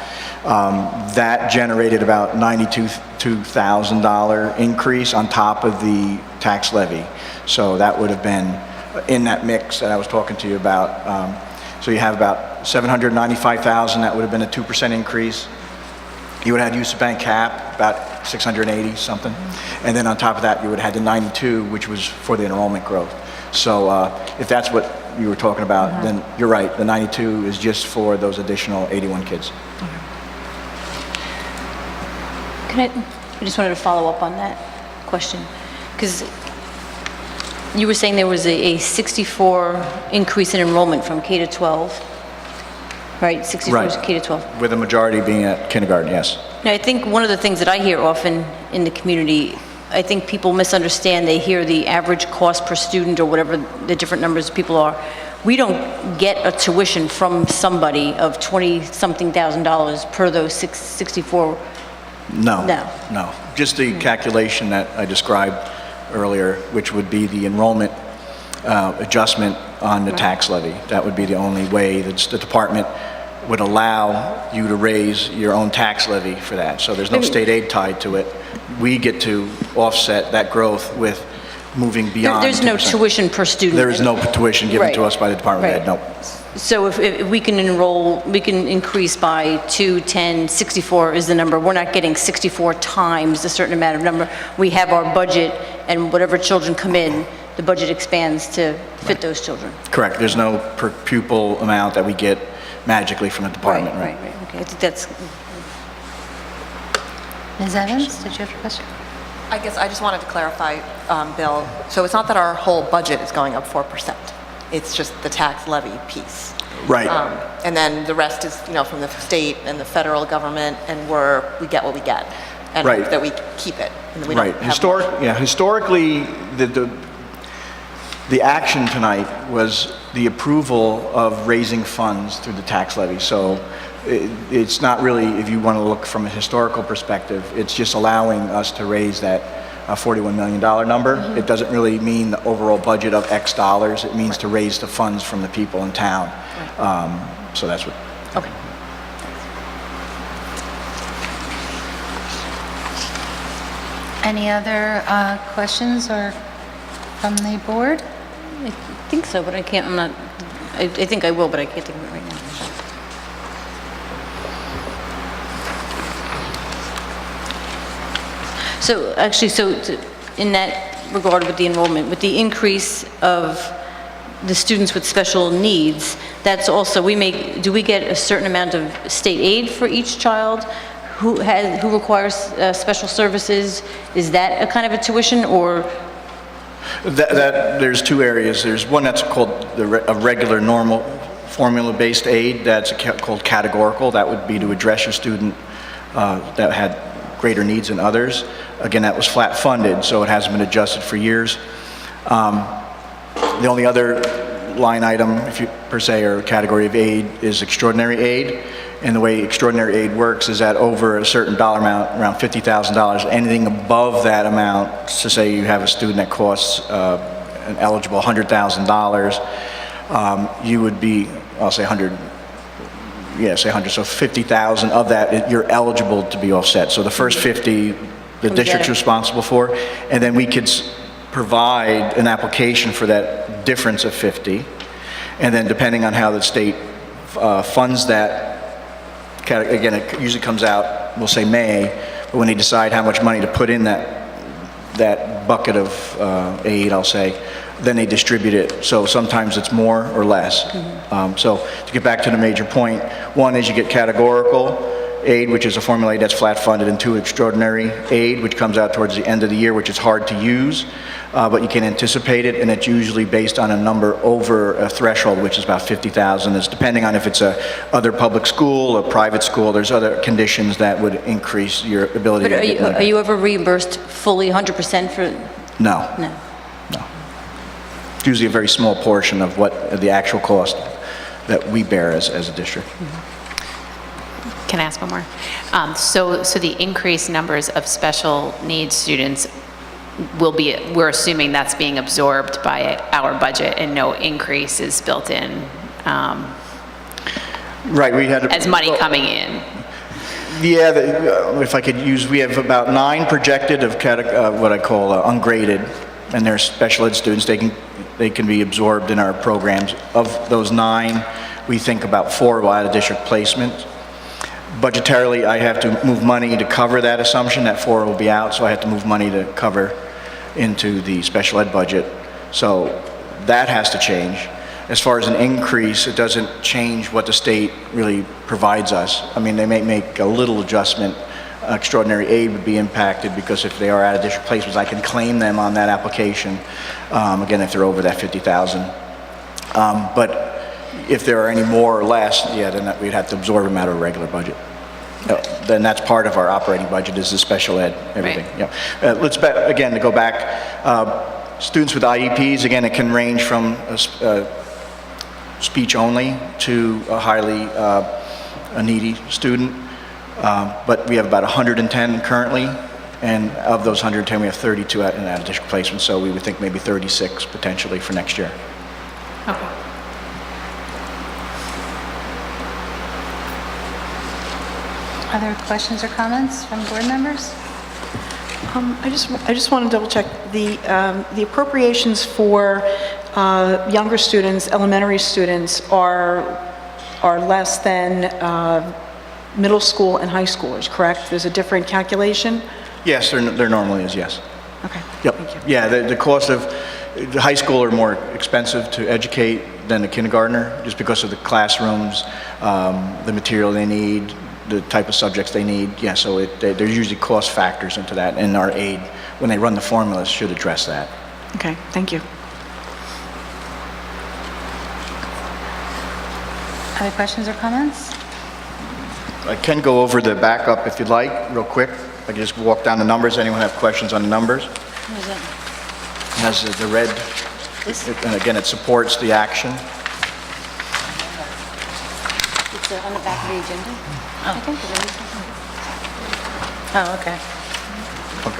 That generated about $92,000 increase on top of the tax levy. So that would have been in that mix that I was talking to you about. So you have about $795,000, that would have been a 2% increase. You would have had use of bank cap, about 680 something. And then on top of that, you would have had the 92, which was for the enrollment growth. So if that's what you were talking about, then you're right. The 92 is just for those additional 81 kids. I just wanted to follow up on that question, because you were saying there was a 64 increase in enrollment from K to 12, right? 64 is K to 12. With the majority being at kindergarten, yes. Now, I think one of the things that I hear often in the community, I think people misunderstand. They hear the average cost per student or whatever the different numbers of people are. We don't get a tuition from somebody of $20-something thousand per those 64. No. No. No. Just the calculation that I described earlier, which would be the enrollment adjustment on the tax levy. That would be the only way that the department would allow you to raise your own tax levy for that. So there's no state aid tied to it. We get to offset that growth with moving beyond There's no 2%. tuition per student. There is no tuition given to Right. us by the Department of Ed, Right. no. So if we can enroll, we can increase by 2, 10, 64 is the number. We're not getting 64 times a certain amount of number. We have our budget, and whatever children come in, the budget expands to fit those children. Correct. There's no per pupil amount that we get magically from the department. Right. Okay, I think that's, Ms. Evans, did you have a question? I guess I just wanted to clarify, Bill, so it's not that our whole budget is going up 4%. It's just the tax levy piece. Right. And then the rest is, from the state and the federal government, and we get what we get. And Right. that we keep it. And we don't Right. have more. Historically, the action tonight was the approval of raising funds through the tax levy. So it's not really, if you want to look from a historical perspective, it's just allowing us to raise that $41 million number. It doesn't really mean the overall budget of X dollars. It means to raise the funds from the people in town. So that's what. okay. Any other questions or from the board? I think so, but I can't, I'm not, I think I will, but I can't think of it right now. So actually, in that regard with the enrollment, with the increase of the students with special needs, that's also, do we get a certain amount of state aid for each child who requires special services? Is that a kind of a tuition, or? There's two areas. There's one that's called a regular, normal, formula-based aid. That's called categorical. That would be to address your student that had greater needs than others. Again, that was flat funded, so it hasn't been adjusted for years. The only other line item, per se, or category of aid is extraordinary aid. And the way extraordinary aid works is that over a certain dollar amount, around $50,000, anything above that amount, so say you have a student that costs an eligible $100,000, you would be, I'll say 100, say 100, so 50,000 of that, you're eligible to be offset. So the first 50, the district's responsible for, and then we could provide an application for that difference of 50, and then depending on how the state funds that, again, it usually comes out, we'll say May, but when they decide how much money to put in that bucket of aid, I'll say, then they distribute it. So sometimes it's more or less. So to get back to the major point, one is you get categorical aid, which is a formula aid that's flat funded, and two, extraordinary aid, which comes out towards the end of the year, which is hard to use, but you can anticipate it, and it's usually based on a number over a threshold, which is about 50,000. It's depending on if it's a other public school, a private school. There's other conditions that would increase your ability But to get money. are you ever reimbursed fully 100% for? No. No. It's usually a very small portion of what the actual cost that we bear as a district. Can I ask one more? So the increased numbers of special needs students we're assuming that's being absorbed by our budget and no increase is built in Right, we had. as money coming in? Yeah, if I could use, we have about 9 projected of what I call ungraded, and they're special ed students. They can be absorbed in our programs. Of those 9, we think about 4 will out of district placement. Budgetarily, I have to move money to cover that assumption that 4 will be out, so I have to move money to cover into the special ed budget. So that has to change. As far as an increase, it doesn't change what the state really provides us. I mean, they may make a little adjustment. Extraordinary aid would be impacted because if they are out of district placements, I can claim them on that application, again, if they're over that 50,000. But if there are any more or less, then we'd have to absorb them out of a regular budget. Then that's part of our operating budget is the special ed, everything. Right. Let's, again, to go back, students with IEPs, again, it can range from speech only to a highly a needy student. But we have about 110 currently, and of those 110, we have 32 in out-of-district placement, so we would think maybe 36 potentially for next year. Okay. Other questions or comments from board members? I just want to double check the appropriations for younger students, elementary students, are less than middle school and high schoolers, correct? There's a different calculation? Yes, there normally is, yes. Okay, Yep. thank you. Yeah, the cost of, the high school are more expensive to educate than the kindergartner, just because of the classrooms, the material they need, the type of subjects they need. Yeah, so there's usually cost factors into that, and our aid, when they run the formulas, should address that. Okay, thank you. Other questions or comments? I can go over the backup if you'd like, real quick. I can just walk down the numbers. Anyone have questions on the numbers? It has the red, and again, it supports the action. It's on the back of the agenda. Oh, okay.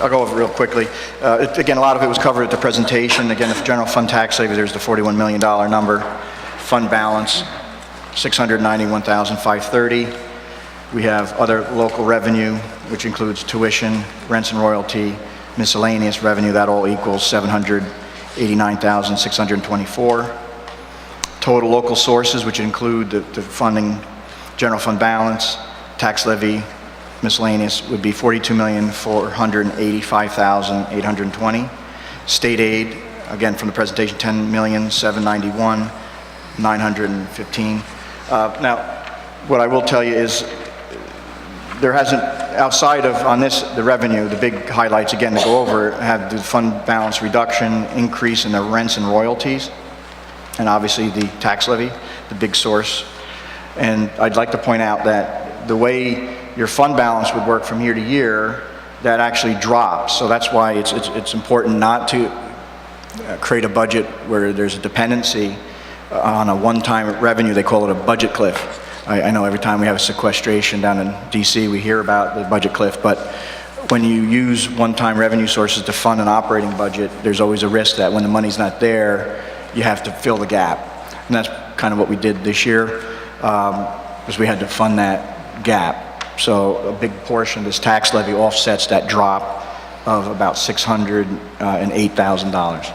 I'll go over it real quickly. Again, a lot of it was covered at the presentation. Again, the general fund tax levy, there's the $41 million number. Fund balance, $691,530. We have other local revenue, which includes tuition, rents and royalty, miscellaneous revenue. That all equals $789,624. Total local sources, which include the funding, general fund balance, tax levy, miscellaneous, would be $42,485,820. State aid, again from the presentation, $10,791,915. Now, what I will tell you is there hasn't, outside of, on this, the revenue, the big highlights, again, to go over, have the fund balance reduction, increase in the rents and royalties, and obviously the tax levy, the big source. And I'd like to point out that the way your fund balance would work from year to year, that actually drops. So that's why it's important not to create a budget where there's a dependency on a one-time revenue. They call it a budget cliff. I know every time we have a sequestration down in DC, we hear about the budget cliff, but when you use one-time revenue sources to fund an operating budget, there's always a risk that when the money's not there, you have to fill the gap. And that's kind of what we did this year, because we had to fund that gap. So a big portion of this tax levy offsets that drop of about $608,000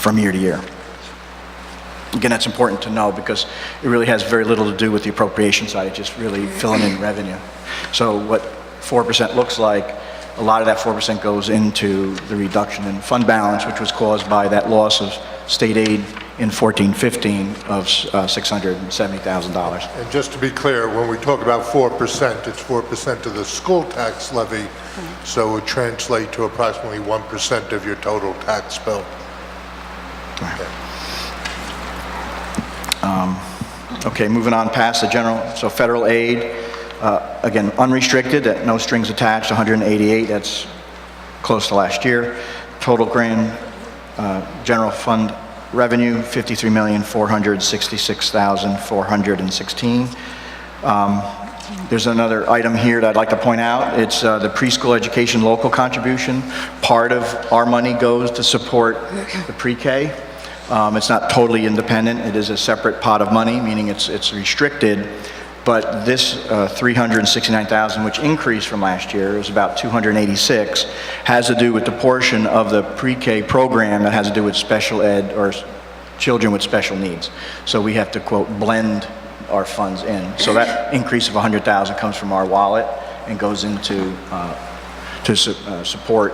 from year to year. Again, that's important to know because it really has very little to do with the appropriation side. It's just really filling in revenue. So what 4% looks like, a lot of that 4% goes into the reduction in fund balance, which was caused by that loss of state aid in 14-15 of $670,000. And just to be clear, when we talk about 4%, it's 4% of the school tax levy, so it would translate to approximately 1% of your total tax bill. Okay, moving on past the general, so federal aid, again, unrestricted, at no strings attached, 188, that's close to last year. Total grand general fund revenue, $53,466,416. There's another item here that I'd like to point out. It's the preschool education local contribution. Part of our money goes to support the pre-K. It's not totally independent. It is a separate pot of money, meaning it's restricted. But this $369,000, which increased from last year, it was about $286, has to do with the portion of the pre-K program that has to do with special ed or children with special needs. So we have to, quote, blend our funds in. So that increase of $100,000 comes from our wallet and goes into support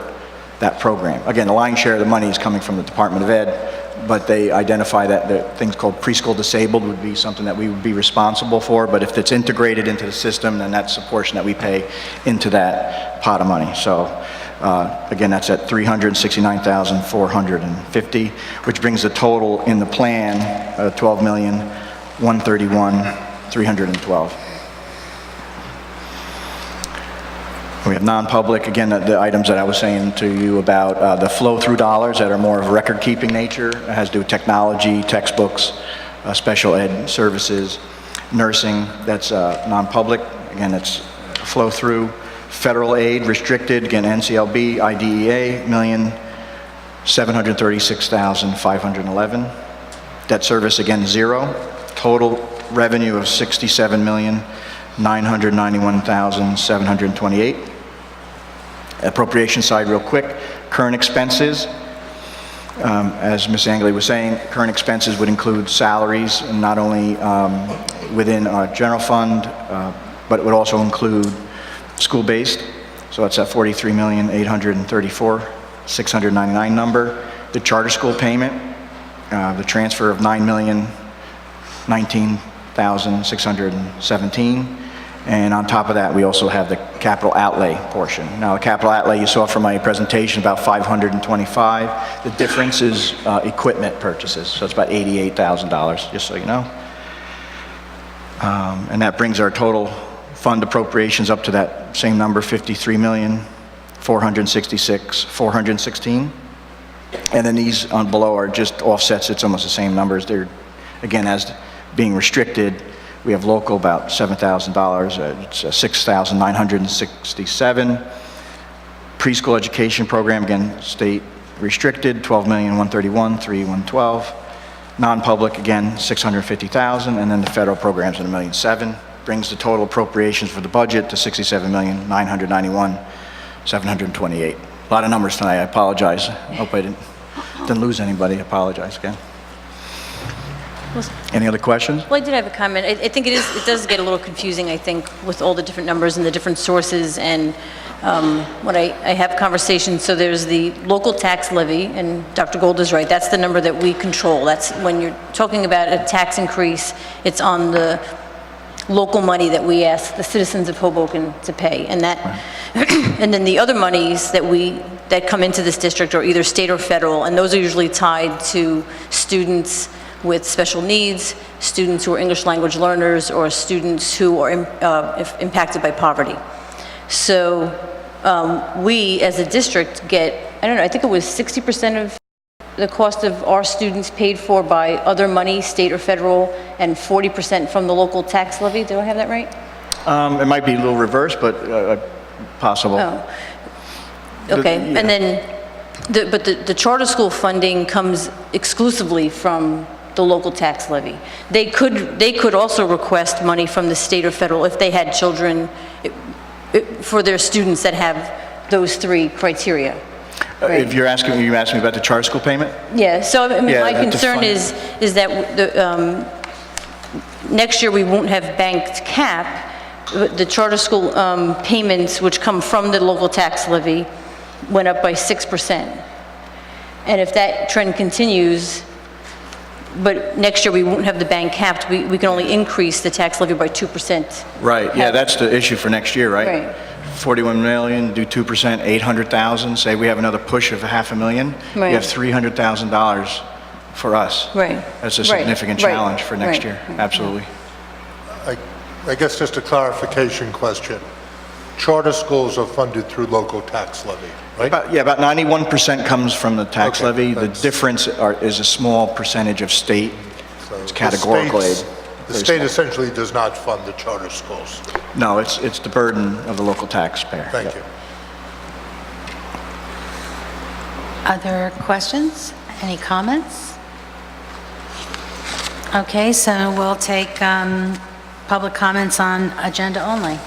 that program. Again, the lion's share of the money is coming from the Department of Ed, but they identify that the things called preschool disabled would be something that we would be responsible for, but if it's integrated into the system, then that's the portion that we pay into that pot of money. So again, that's at $369,450, which brings the total in the plan $12,131,312. We have non-public, again, the items that I was saying to you about the flow-through dollars that are more of record-keeping nature. It has to do with technology, textbooks, special ed services, nursing, that's non-public. Again, it's flow-through. Federal aid, restricted, again, NCLB, IDEA, $1,736,511. Debt service, again, zero. Total revenue of $67,991,728. Appropriation side real quick. Current expenses, As Ms. Angley was saying, current expenses would include salaries, and not only within our general fund, but it would also include school-based. So it's that $43,834,699 number. The charter school payment, the transfer of $9,019,617. And on top of that, we also have the capital outlay portion. Now, the capital outlay you saw from my presentation, about $525. The difference is equipment purchases, so it's about $88,000, just so you know. And that brings our total fund appropriations up to that same number, $53,466,416. And then these on below are just offsets. It's almost the same numbers. They're, again, as being restricted. We have local about $7,000. It's $6,967. Preschool education program, again, state restricted, $12,131,312. Non-public, again, $650,000, and then the federal programs at $1,007,000. Brings the total appropriations for the budget to $67,991,728. A lot of numbers tonight. I apologize. Hope I didn't lose anybody. I apologize again. Any other questions? Well, I did have a comment. I think it does get a little confusing, I think, with all the different numbers and the different sources. And when I have conversations, so there's the local tax levy, and Dr. Gold is right, that's the number that we control. That's when you're talking about a tax increase, it's on the local money that we ask the citizens of Hoboken to pay. And that, and then the other monies that come into this district are either state or federal, and those are usually tied to students with special needs, students who are English language learners, or students who are impacted by poverty. So we, as a district, get, I don't know, I think it was 60% of the cost of our students paid for by other money, state or federal, and 40% from the local tax levy. Do I have that right? It might be a little reverse, but possible. Oh. Okay, Yeah. and then, the charter school funding comes exclusively from the local tax levy. They could also request money from the state or federal if they had children, for their students that have those three criteria. Right. If you're asking me about the charter school payment? Yeah, so I mean, Yeah, my that's concern fine. is that next year we won't have banked cap. The charter school payments, which come from the local tax levy, went up by 6%. And if that trend continues, but next year we won't have the bank capped, we can only increase the tax levy by 2%. Right, yeah, that's the issue for next year, right? Right. 41 million, do 2%, 800,000, say we have another push of $500,000, Right. you have $300,000 for us. Right. That's a Right. significant Right. challenge for next Right. year, absolutely. I guess just a clarification question. Charter schools are funded through local tax levy, right? About 91% comes from the tax Okay, levy. The that's- difference is a small percentage of state. So It's the categorical aid. states- The Very state small. essentially does not fund the charter schools. No, it's the burden of the local taxpayer. Thank Yep. you. Other questions? Any comments? Okay, so we'll take public comments on agenda only.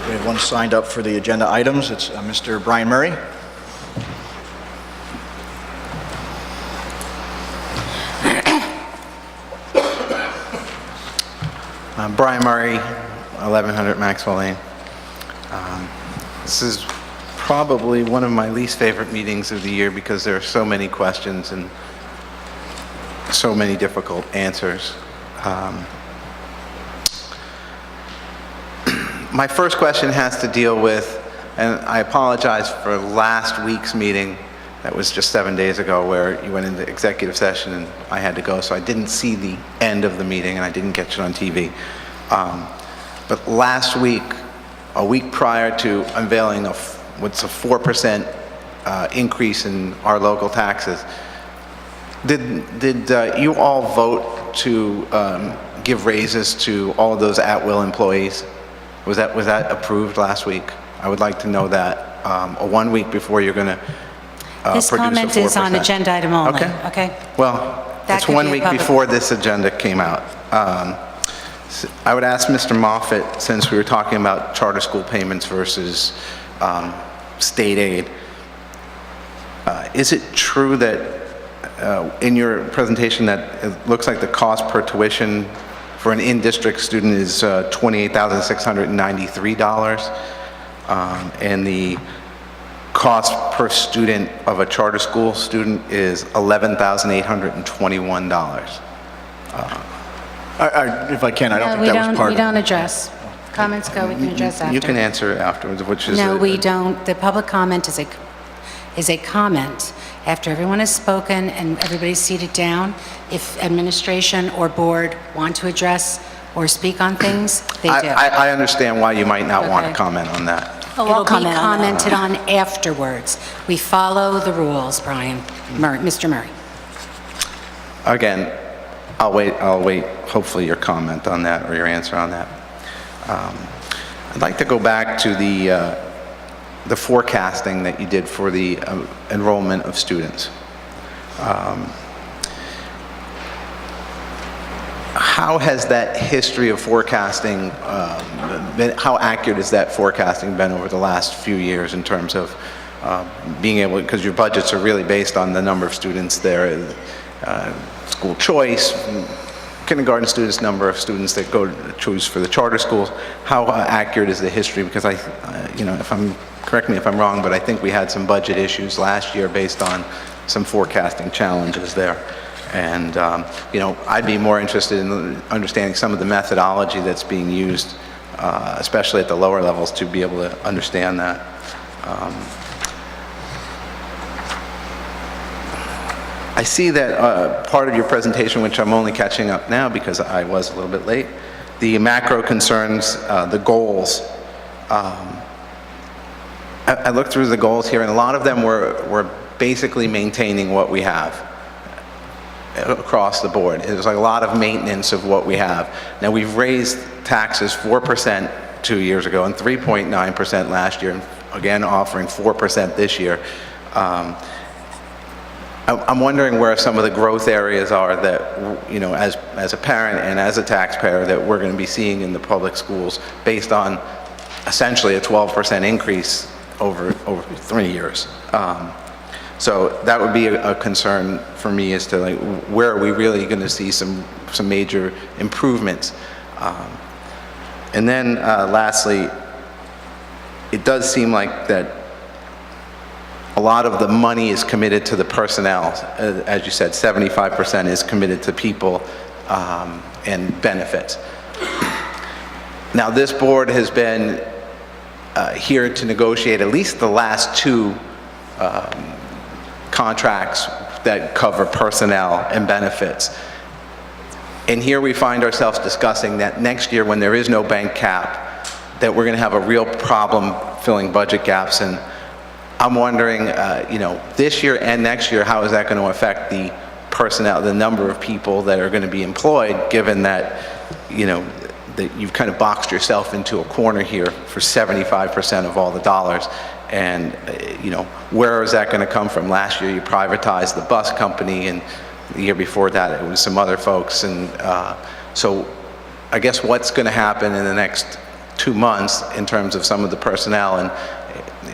We have one signed up for the agenda items. It's Mr. Brian Murray. Brian Murray, 1100 Maxwell Lane. This is probably one of my least favorite meetings of the year because there are so many questions and so many difficult answers. My first question has to deal with, and I apologize for last week's meeting, that was just 7 days ago, where you went into executive session and I had to go, so I didn't see the end of the meeting and I didn't catch it on TV. But last week, a week prior to unveiling what's a 4% increase in our local taxes, did you all vote to give raises to all of those at-will employees? Was that approved last week? I would like to know that 1 week before you're going to This produce a 4%. comment is on agenda item only, okay? Well, That it's could 1 be a week public- before this agenda came out. I would ask Mr. Moffett, since we were talking about charter school payments versus state aid, is it true that in your presentation that it looks like the cost per tuition for an in-district student is $28,693, and the cost per student of a charter school student is $11,821? If I can, I don't No, think we that was part we of it. don't address. Comments go, we can address after. You can answer afterwards, which is... No, we don't. The public comment is a comment. After everyone has spoken and everybody's seated down, if administration or board want to address or speak on things, they do. I understand why you might not want to Okay. comment on that. It'll be commented on afterwards. We follow the rules, Brian. Mr. Murray. Again, I'll wait, hopefully, your comment on that or your answer on that. I'd like to go back to the forecasting that you did for the enrollment of students. How has that history of forecasting been, how accurate has that forecasting been over the last few years in terms of being able, because your budgets are really based on the number of students there, school choice, kindergarten students, number of students that go to choose for the charter schools. How accurate is the history? Because correct me if I'm wrong, but I think we had some budget issues last year based on some forecasting challenges there. And, I'd be more interested in understanding some of the methodology that's being used, especially at the lower levels, to be able to understand that. I see that part of your presentation, which I'm only catching up now because I was a little bit late, the macro concerns, the goals. I looked through the goals here, and a lot of them were basically maintaining what we have across the board. It was like a lot of maintenance of what we have. Now, we've raised taxes 4% 2 years ago and 3.9% last year, and again offering 4% this year. I'm wondering where some of the growth areas are that, as a parent and as a taxpayer, that we're going to be seeing in the public schools based on essentially a 12% increase over 3 years. So that would be a concern for me as to where are we really going to see some major improvements. And then lastly, it does seem like that a lot of the money is committed to the personnel. As you said, 75% is committed to people and benefits. Now, this board has been here to negotiate at least the last 2 contracts that cover personnel and benefits. And here we find ourselves discussing that next year, when there is no bank cap, that we're going to have a real problem filling budget gaps. And I'm wondering, this year and next year, how is that going to affect the personnel, the number of people that are going to be employed, given that, that you've kind of boxed yourself into a corner here for 75% of all the dollars. And, where is that going to come from? Last year, you privatized the bus company, and the year before that, it was some other folks. And so I guess what's going to happen in the next 2 months in terms of some of the personnel, and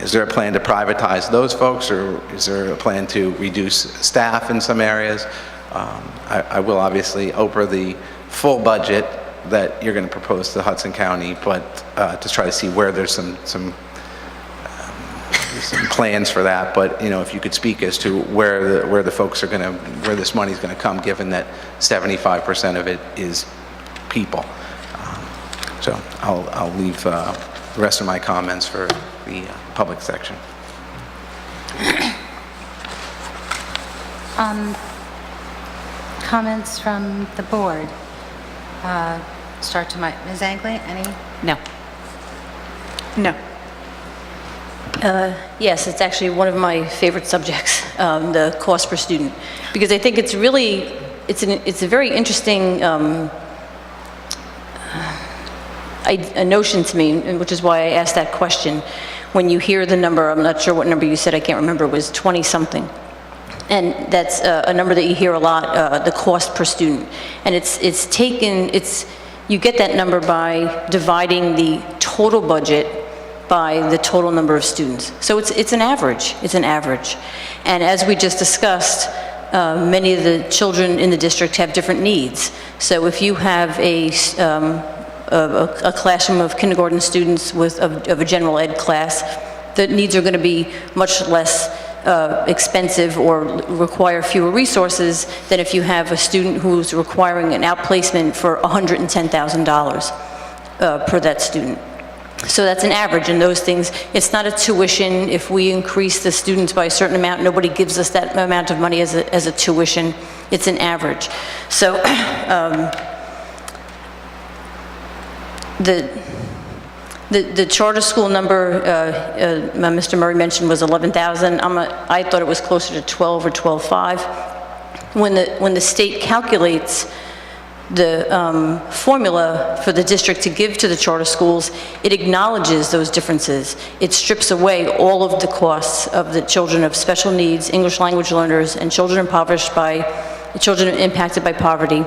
is there a plan to privatize those folks, or is there a plan to reduce staff in some areas? I will obviously open the full budget that you're going to propose to Hudson County, but to try to see where there's some plans for that. But if you could speak as to where the folks are going to, where this money is going to come, given that 75% of it is people. So I'll leave the rest of my comments for the public section. Comments from the board. Start to Ms. Angley, any? No. No. Yes, it's actually one of my favorite subjects, the cost per student, because I think it's really, it's a very interesting a notion to me, and which is why I asked that question. When you hear the number, I'm not sure what number you said, I can't remember, it was 20-something. And that's a number that you hear a lot, the cost per student. And you get that number by dividing the total budget by the total number of students. So it's an average, And as we just discussed, many of the children in the district have different needs. So if you have a classroom of kindergarten students of a general ed class, the needs are going to be much less expensive or require fewer resources than if you have a student who's requiring an outplacement for $110,000 per that student. So that's an average, and those things, it's not a tuition. If we increase the students by a certain amount, nobody gives us that amount of money as a tuition. It's an average. So the charter school number Mr. Murray mentioned was 11,000. I thought it was closer to 12 or 12.5. When the state calculates the formula for the district to give to the charter schools, it acknowledges those differences. It strips away all of the costs of the children of special needs, English language learners, and children impacted by poverty,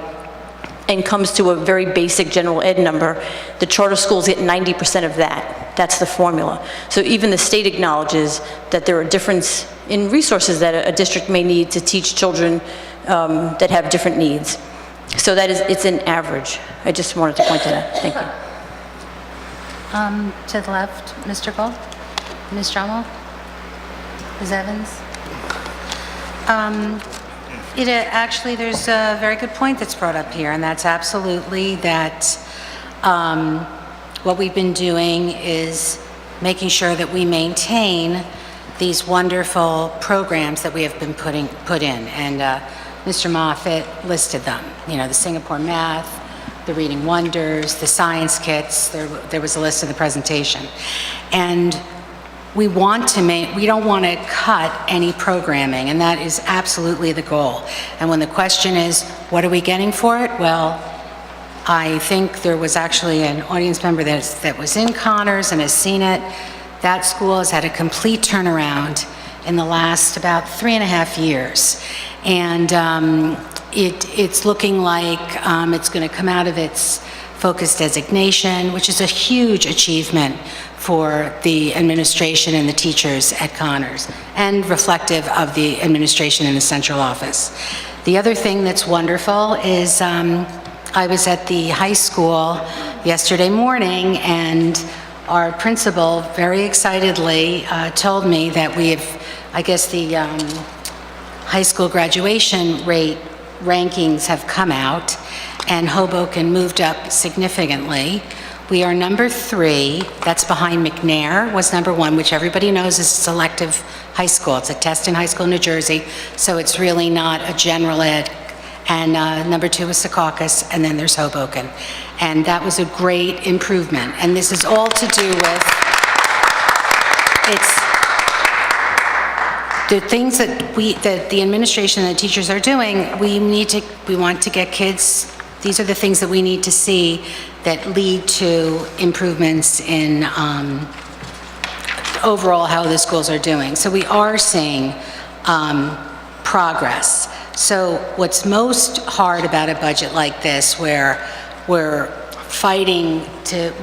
and comes to a very basic general ed number. The charter schools get 90% of that. That's the formula. So even the state acknowledges that there are differences in resources that a district may need to teach children that have different needs. So it's an average. I just wanted to point to that. Thank you. To the left, Mr. Gold, Ms. Drummond, Ms. Evans. Actually, there's a very good point that's brought up here, and that's absolutely that what we've been doing is making sure that we maintain these wonderful programs that we have been put in. And Mr. Moffett listed them, the Singapore Math, the Reading Wonders, the Science Kits. There was a list in the presentation. And we don't want to cut any programming, and that is absolutely the goal. And when the question is, what are we getting for it? Well, I think there was actually an audience member that was in Connors and has seen it. That school has had a complete turnaround in the last about 3.5 years. And it's looking like it's going to come out of its focus designation, which is a huge achievement for the administration and the teachers at Connors, and reflective of the administration in the central office. The other thing that's wonderful is I was at the high school yesterday morning, and our principal very excitedly told me that we have, I guess the high school graduation rate rankings have come out, and Hoboken moved up significantly. We are number 3, that's behind McNair, was number 1, which everybody knows is a selective high school. It's a test in high school in New Jersey, so it's really not a general ed. And number 2 is Secaucus, and then there's Hoboken. And that was a great improvement. And this is all to do with, it's the things that the administration and the teachers are doing. We want to get kids, these are the things that we need to see that lead to improvements in overall how the schools are doing. So we are seeing progress. So what's most hard about a budget like this, where we're we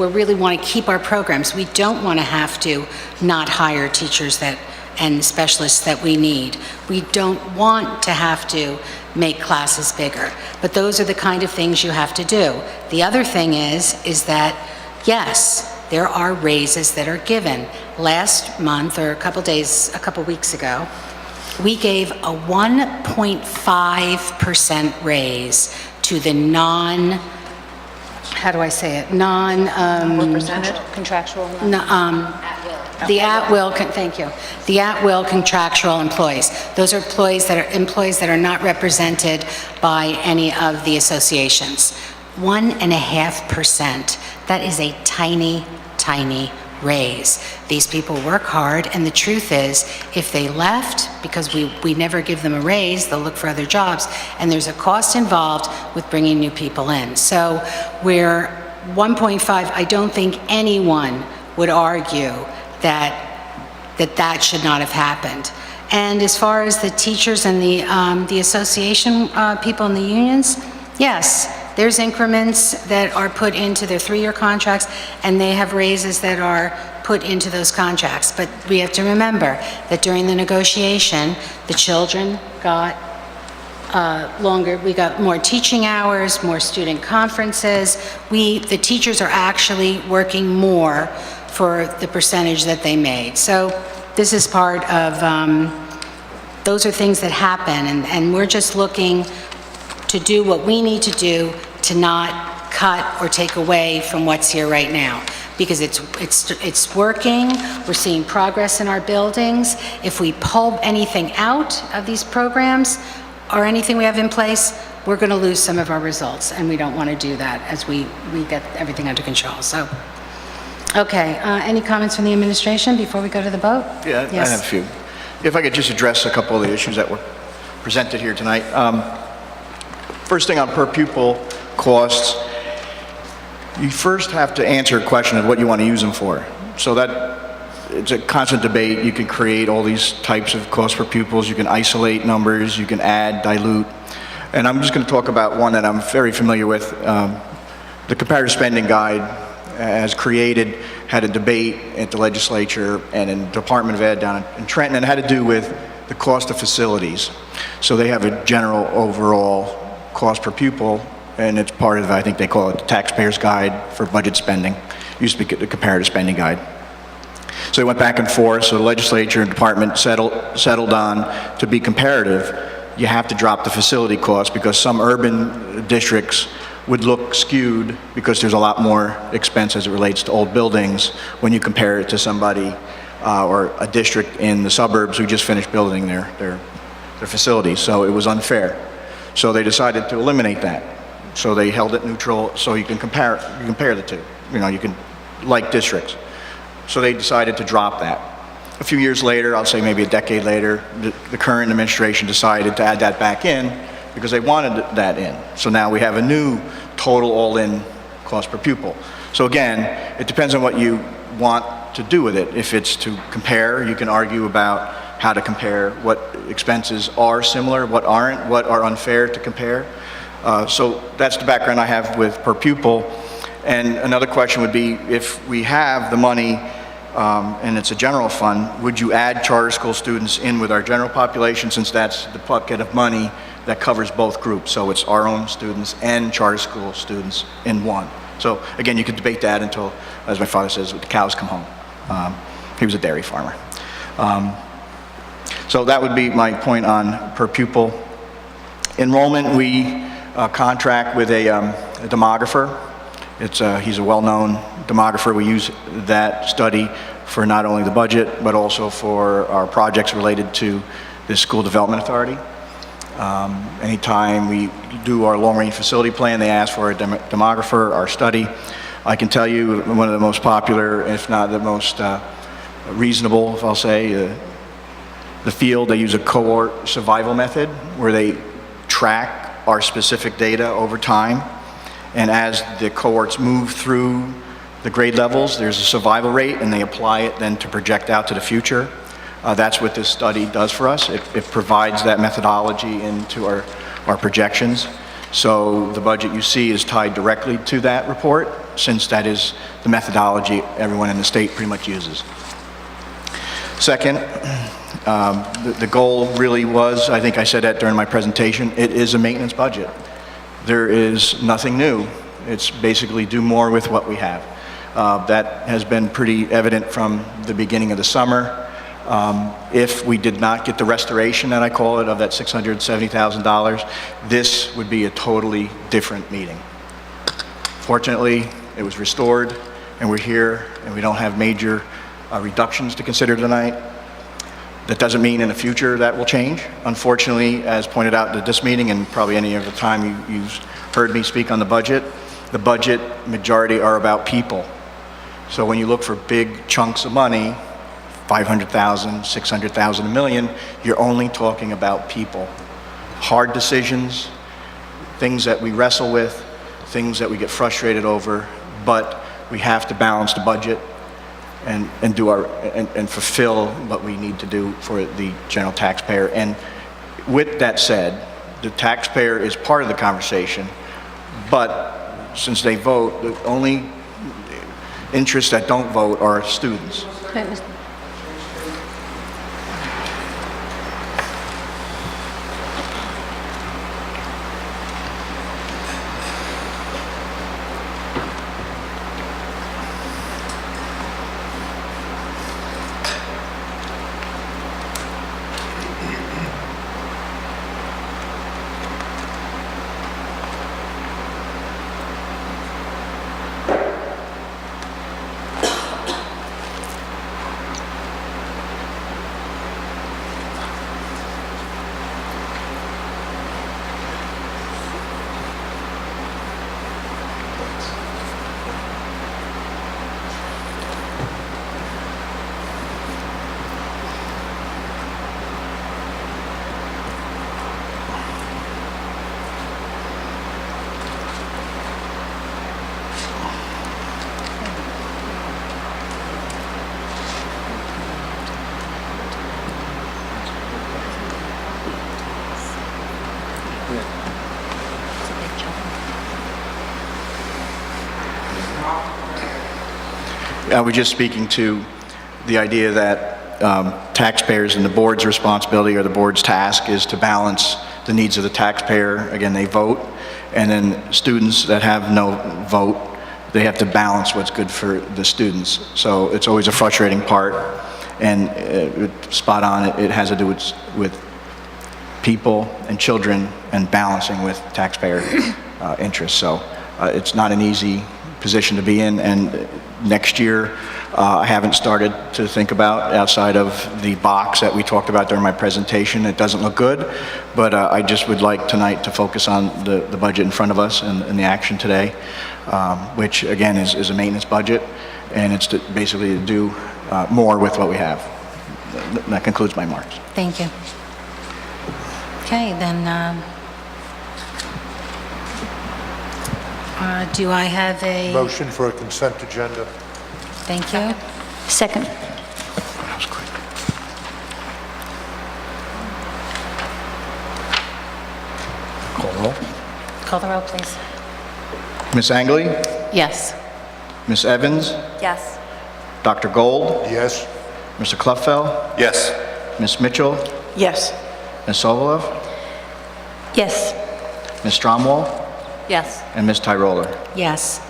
really want to keep our programs. We don't want to have to not hire teachers and specialists that we need. We don't want to have to make classes bigger. But those are the kind of things you have to do. The other thing is that, yes, there are raises that are given. Last month, or a couple weeks ago, we gave a 1.5% raise to the Contractual. the at-will, thank you, the at-will contractual employees. Those are employees that are not represented by any of the associations. 1.5%, that is a tiny, tiny raise. These people work hard, and the truth is, if they left, because we never give them a raise, they'll look for other jobs, and there's a cost involved with bringing new people in. So we're 1.5, I don't think anyone would argue that should not have happened. And as far as the teachers and the association people in the unions, yes, there's increments that are put into their 3-year contracts, and they have raises that are put into those contracts. But we have to remember that during the negotiation, the children got longer, we got more teaching hours, more student conferences. The teachers are actually working more for the percentage that they made. So this is part of, those are things that happen, and we're just looking to do what we need to do to not cut or take away from what's here right now, because it's working, we're seeing progress in our buildings. If we pull anything out of these programs or anything we have in place, we're going to lose some of our results, and we don't want to do that as we get everything under control. So, okay, any comments from the administration before we go to the vote? Yeah, Yes. I have a few. If I could just address a couple of the issues that were presented here tonight. First thing on per pupil costs, you first have to answer a question of what you want to use them for. So that it's a constant debate. You can create all these types of cost per pupils. You can isolate numbers. You can add, dilute. And I'm just going to talk about one that I'm very familiar with. The comparative spending guide, as created, had a debate at the legislature and in the Department of Ed down in Trenton, and it had to do with the cost of facilities. So they have a general overall cost per pupil, and it's part of, I think they call it the taxpayer's guide for budget spending. It used to be the comparative spending guide. So they went back and forth, so the legislature and department settled on, to be comparative, you have to drop the facility cost, because some urban districts would look skewed because there's a lot more expense as it relates to old buildings when you compare it to somebody or a district in the suburbs who just finished building their facilities. So it was unfair. So they decided to eliminate that. So they held it neutral so you can compare the two. You know, you can like districts. So they decided to drop that. A few years later, I'll say maybe a decade later, the current administration decided to add that back in because they wanted that in. So now we have a new total all-in cost per pupil. So again, it depends on what you want to do with it. If it's to compare, you can argue about how to compare, what expenses are similar, what aren't, what are unfair to compare. So that's the background I have with per pupil. And another question would be, if we have the money and it's a general fund, would you add charter school students in with our general population, since that's the bucket of money that covers both groups? So it's our own students and charter school students in one. So again, you could debate that until, as my father says, the cows come home. He was a dairy farmer. So that would be my point on per pupil. Enrollment, we contract with a demographer. He's a well-known demographer. We use that study for not only the budget, but also for our projects related to the School Development Authority. Anytime we do our long-range facility plan, they ask for a demographer, our study. I can tell you one of the most popular, if not the most reasonable, if I'll say, the field, they use a cohort survival method where they track our specific data over time. And as the cohorts move through the grade levels, there's a survival rate, and they apply it then to project out to the future. That's what this study does for us. It provides that methodology into our projections. So the budget you see is tied directly to that report, since that is the methodology everyone in the state pretty much uses. Second, the goal really was, I think I said that during my presentation, it is a maintenance budget. There is nothing new. It's basically do more with what we have. That has been pretty evident from the beginning of the summer. If we did not get the restoration, that I call it, of that $670,000, this would be a totally different meeting. Fortunately, it was restored, and we're here, and we don't have major reductions to consider tonight. That doesn't mean in the future that will change. Unfortunately, as pointed out at this meeting, and probably any other time you've heard me speak on the budget majority are about people. So when you look for big chunks of money, 500,000, 600,000, $1 million, you're only talking about people. Hard decisions, things that we wrestle with, things that we get frustrated over, but we have to balance the budget and do our, and fulfill what we need to do for the general taxpayer. And with that said, the taxpayer is part of the conversation, but since they vote, the only interests that don't vote are students. I was just speaking to the idea that taxpayers and the board's responsibility or the board's task is to balance the needs of the taxpayer. Again, they vote, and then students that have no vote, they have to balance what's good for the students. So it's always a frustrating part, and spot on, it has to do with people and children and balancing with taxpayer interests. So it's not an easy position to be in, and next year I haven't started to think about outside of the box that we talked about during my presentation. It doesn't look good, but I just would like tonight to focus on the budget in front of us and the action today, which again is a maintenance budget, and it's basically to do more with what we have. That concludes my remarks. Thank you. Okay, then, do I have a... Motion for a consent agenda. Thank you. Second. That was quick. Call the roll. Call the roll, please. Ms. Angley? Yes. Ms. Evans? Yes. Dr. Gold? Yes? Mr. Kluffel? Yes. Ms. Mitchell? Yes. Ms. Sokolov? Yes. Ms. Stromwall? Yes. And Ms. Tyroller? Yes.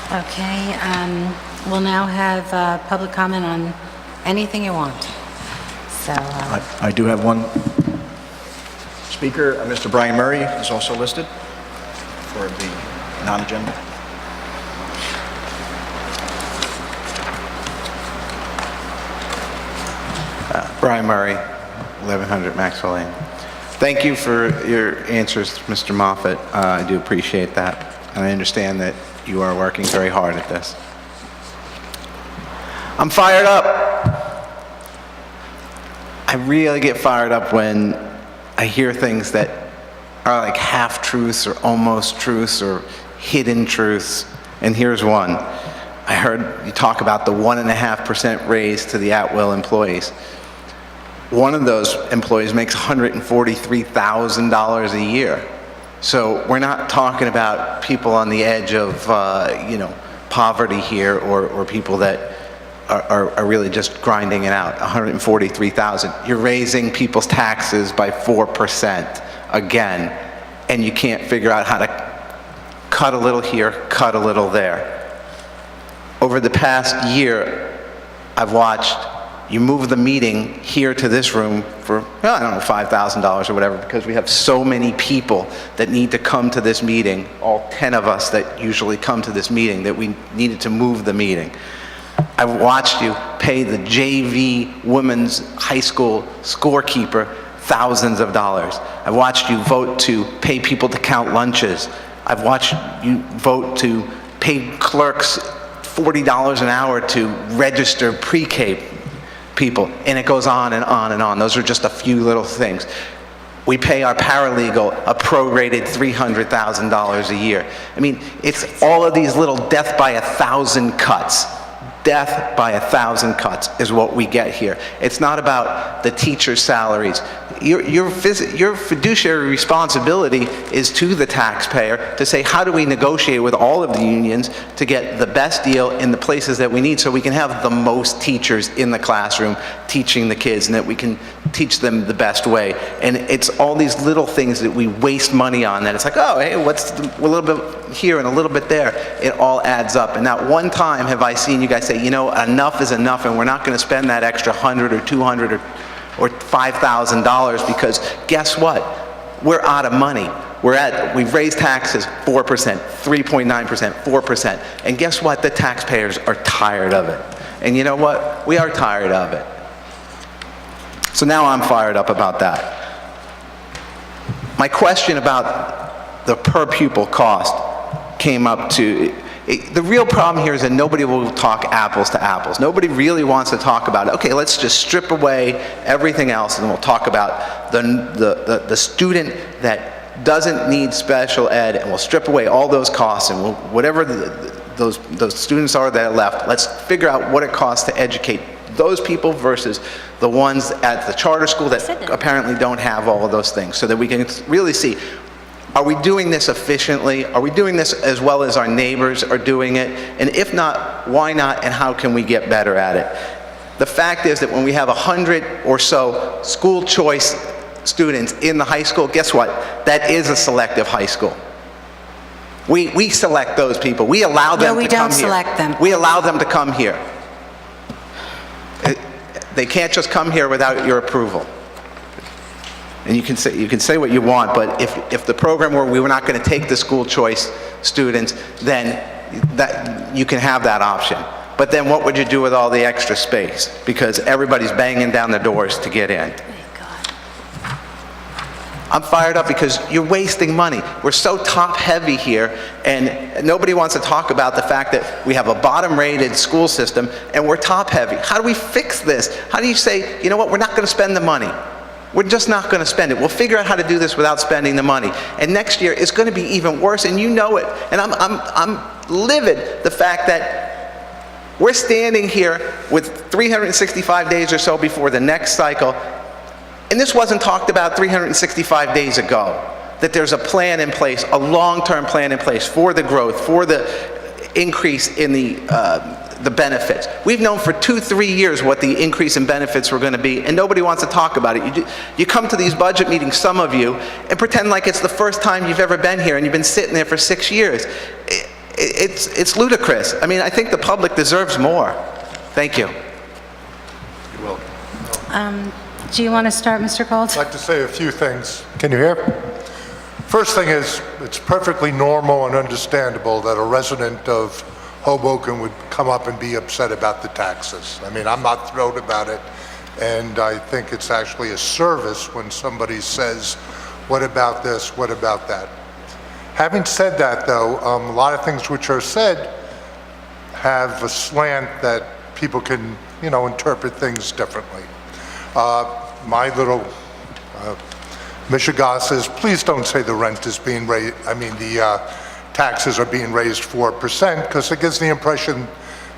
Okay, we'll now have public comment on anything you want. So, I do have one speaker. Mr. Brian Murray is also listed for the non-agenda. Brian Murray, 1100 Maxwell Lane. Thank you for your answers, Mr. Moffett. I do appreciate that, and I understand that you are working very hard at this. I'm fired up. I really get fired up when I hear things that are like half-truths or almost truths or hidden truths, and here's one. I heard you talk about the 1.5% raise to the at-will employees. One of those employees makes $143,000 a year. So we're not talking about people on the edge of, poverty here or people that are really just grinding it out. 143,000. You're raising people's taxes by 4% again, and you can't figure out how to cut a little here, cut a little there. Over the past year, I've watched you move the meeting here to this room for, well, I don't know, $5,000 or whatever, because we have so many people that need to come to this meeting, all 10 of us that usually come to this meeting, that we needed to move the meeting. I've watched you pay the JV women's high school scorekeeper thousands of dollars. I've watched you vote to pay people to count lunches. I've watched you vote to pay clerks $40 an hour to register pre-K people, and it goes on and on and on. Those are just a few little things. We pay our paralegal a prorated $300,000 a year. I mean, it's all of these little death by 1,000 cuts. Death by 1,000 cuts is what we get here. It's not about the teachers' salaries. Your fiduciary responsibility is to the taxpayer to say, how do we negotiate with all of the unions to get the best deal in the places that we need so we can have the most teachers in the classroom teaching the kids and that we can teach them the best way. And it's all these little things that we waste money on that it's like, oh, hey, what's a little bit here and a little bit there. It all adds up. And not one time have I seen you guys say, you know, enough is enough and we're not going to spend that extra $100 or $200 or $5,000 because guess what? We're out of money. We've raised taxes 4%, 3.9%, 4%. And guess what? The taxpayers are tired of it. And you know what? We are tired of it. So now I'm fired up about that. My question about the per pupil cost came up to, the real problem here is that nobody will talk apples to apples. Nobody really wants to talk about, okay, let's just strip away everything else and we'll talk about the student that doesn't need special ed and we'll strip away all those costs and we'll, whatever those students are that are left, let's figure out what it costs to educate those people versus the ones at the charter school that apparently don't have all of those things so that we can really see, are we doing this efficiently? Are we doing this as well as our neighbors are doing it? And if not, why not and how can we get better at it? The fact is that when we have 100 or so school choice students in the high school, guess what? That is a selective high school. We select those people. We allow them to come here. No, we don't select them. We allow them to come here. They can't just come here without your approval. And you can say what you want, but if the program were we were not going to take the school choice students, then that you can have that option. But then what would you do with all the extra space? Because everybody's banging down the doors to get in. I'm fired up because you're wasting money. We're so top heavy here and nobody wants to talk about the fact that we have a bottom rated school system and we're top heavy. How do we fix this? How do you say, you know what, we're not going to spend the money. We're just not going to spend it. We'll figure out how to do this without spending the money. And next year it's going to be even worse and you know it. And I'm livid the fact that we're standing here with 365 days or so before the next cycle. And this wasn't talked about 365 days ago, that there's a plan in place, a long-term plan in place for the growth, for the increase in the benefits. We've known for 2-3 years what the increase in benefits were going to be, and nobody wants to talk about it. You come to these budget meetings, some of you, and pretend like it's the first time you've ever been here, and you've been sitting there for 6 years. It's ludicrous. I mean, I think the public deserves more. Thank you. You're welcome. Do you want to start, Mr. Gold? I'd like to say a few things. Can you hear? First thing is, it's perfectly normal and understandable that a resident of Hoboken would come up and be upset about the taxes. I mean, I'm not thrilled about it, and I think it's actually a service when somebody says, what about this, what about that? Having said that, though, a lot of things which are said have a slant that people can, interpret things differently. My little Michigan says, please don't say the rent is being raised, the taxes are being raised 4%, because it gives the impression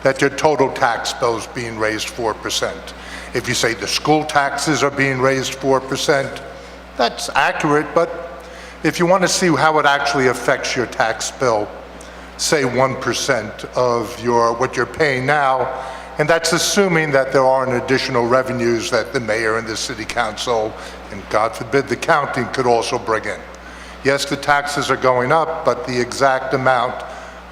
that your total tax bill is being raised 4%. If you say the school taxes are being raised 4%, that's accurate, but if you want to see how it actually affects your tax bill, say 1% of what you're paying now, and that's assuming that there aren't additional revenues that the mayor and the city council, and God forbid the county, could also bring in. Yes, the taxes are going up, but the exact amount,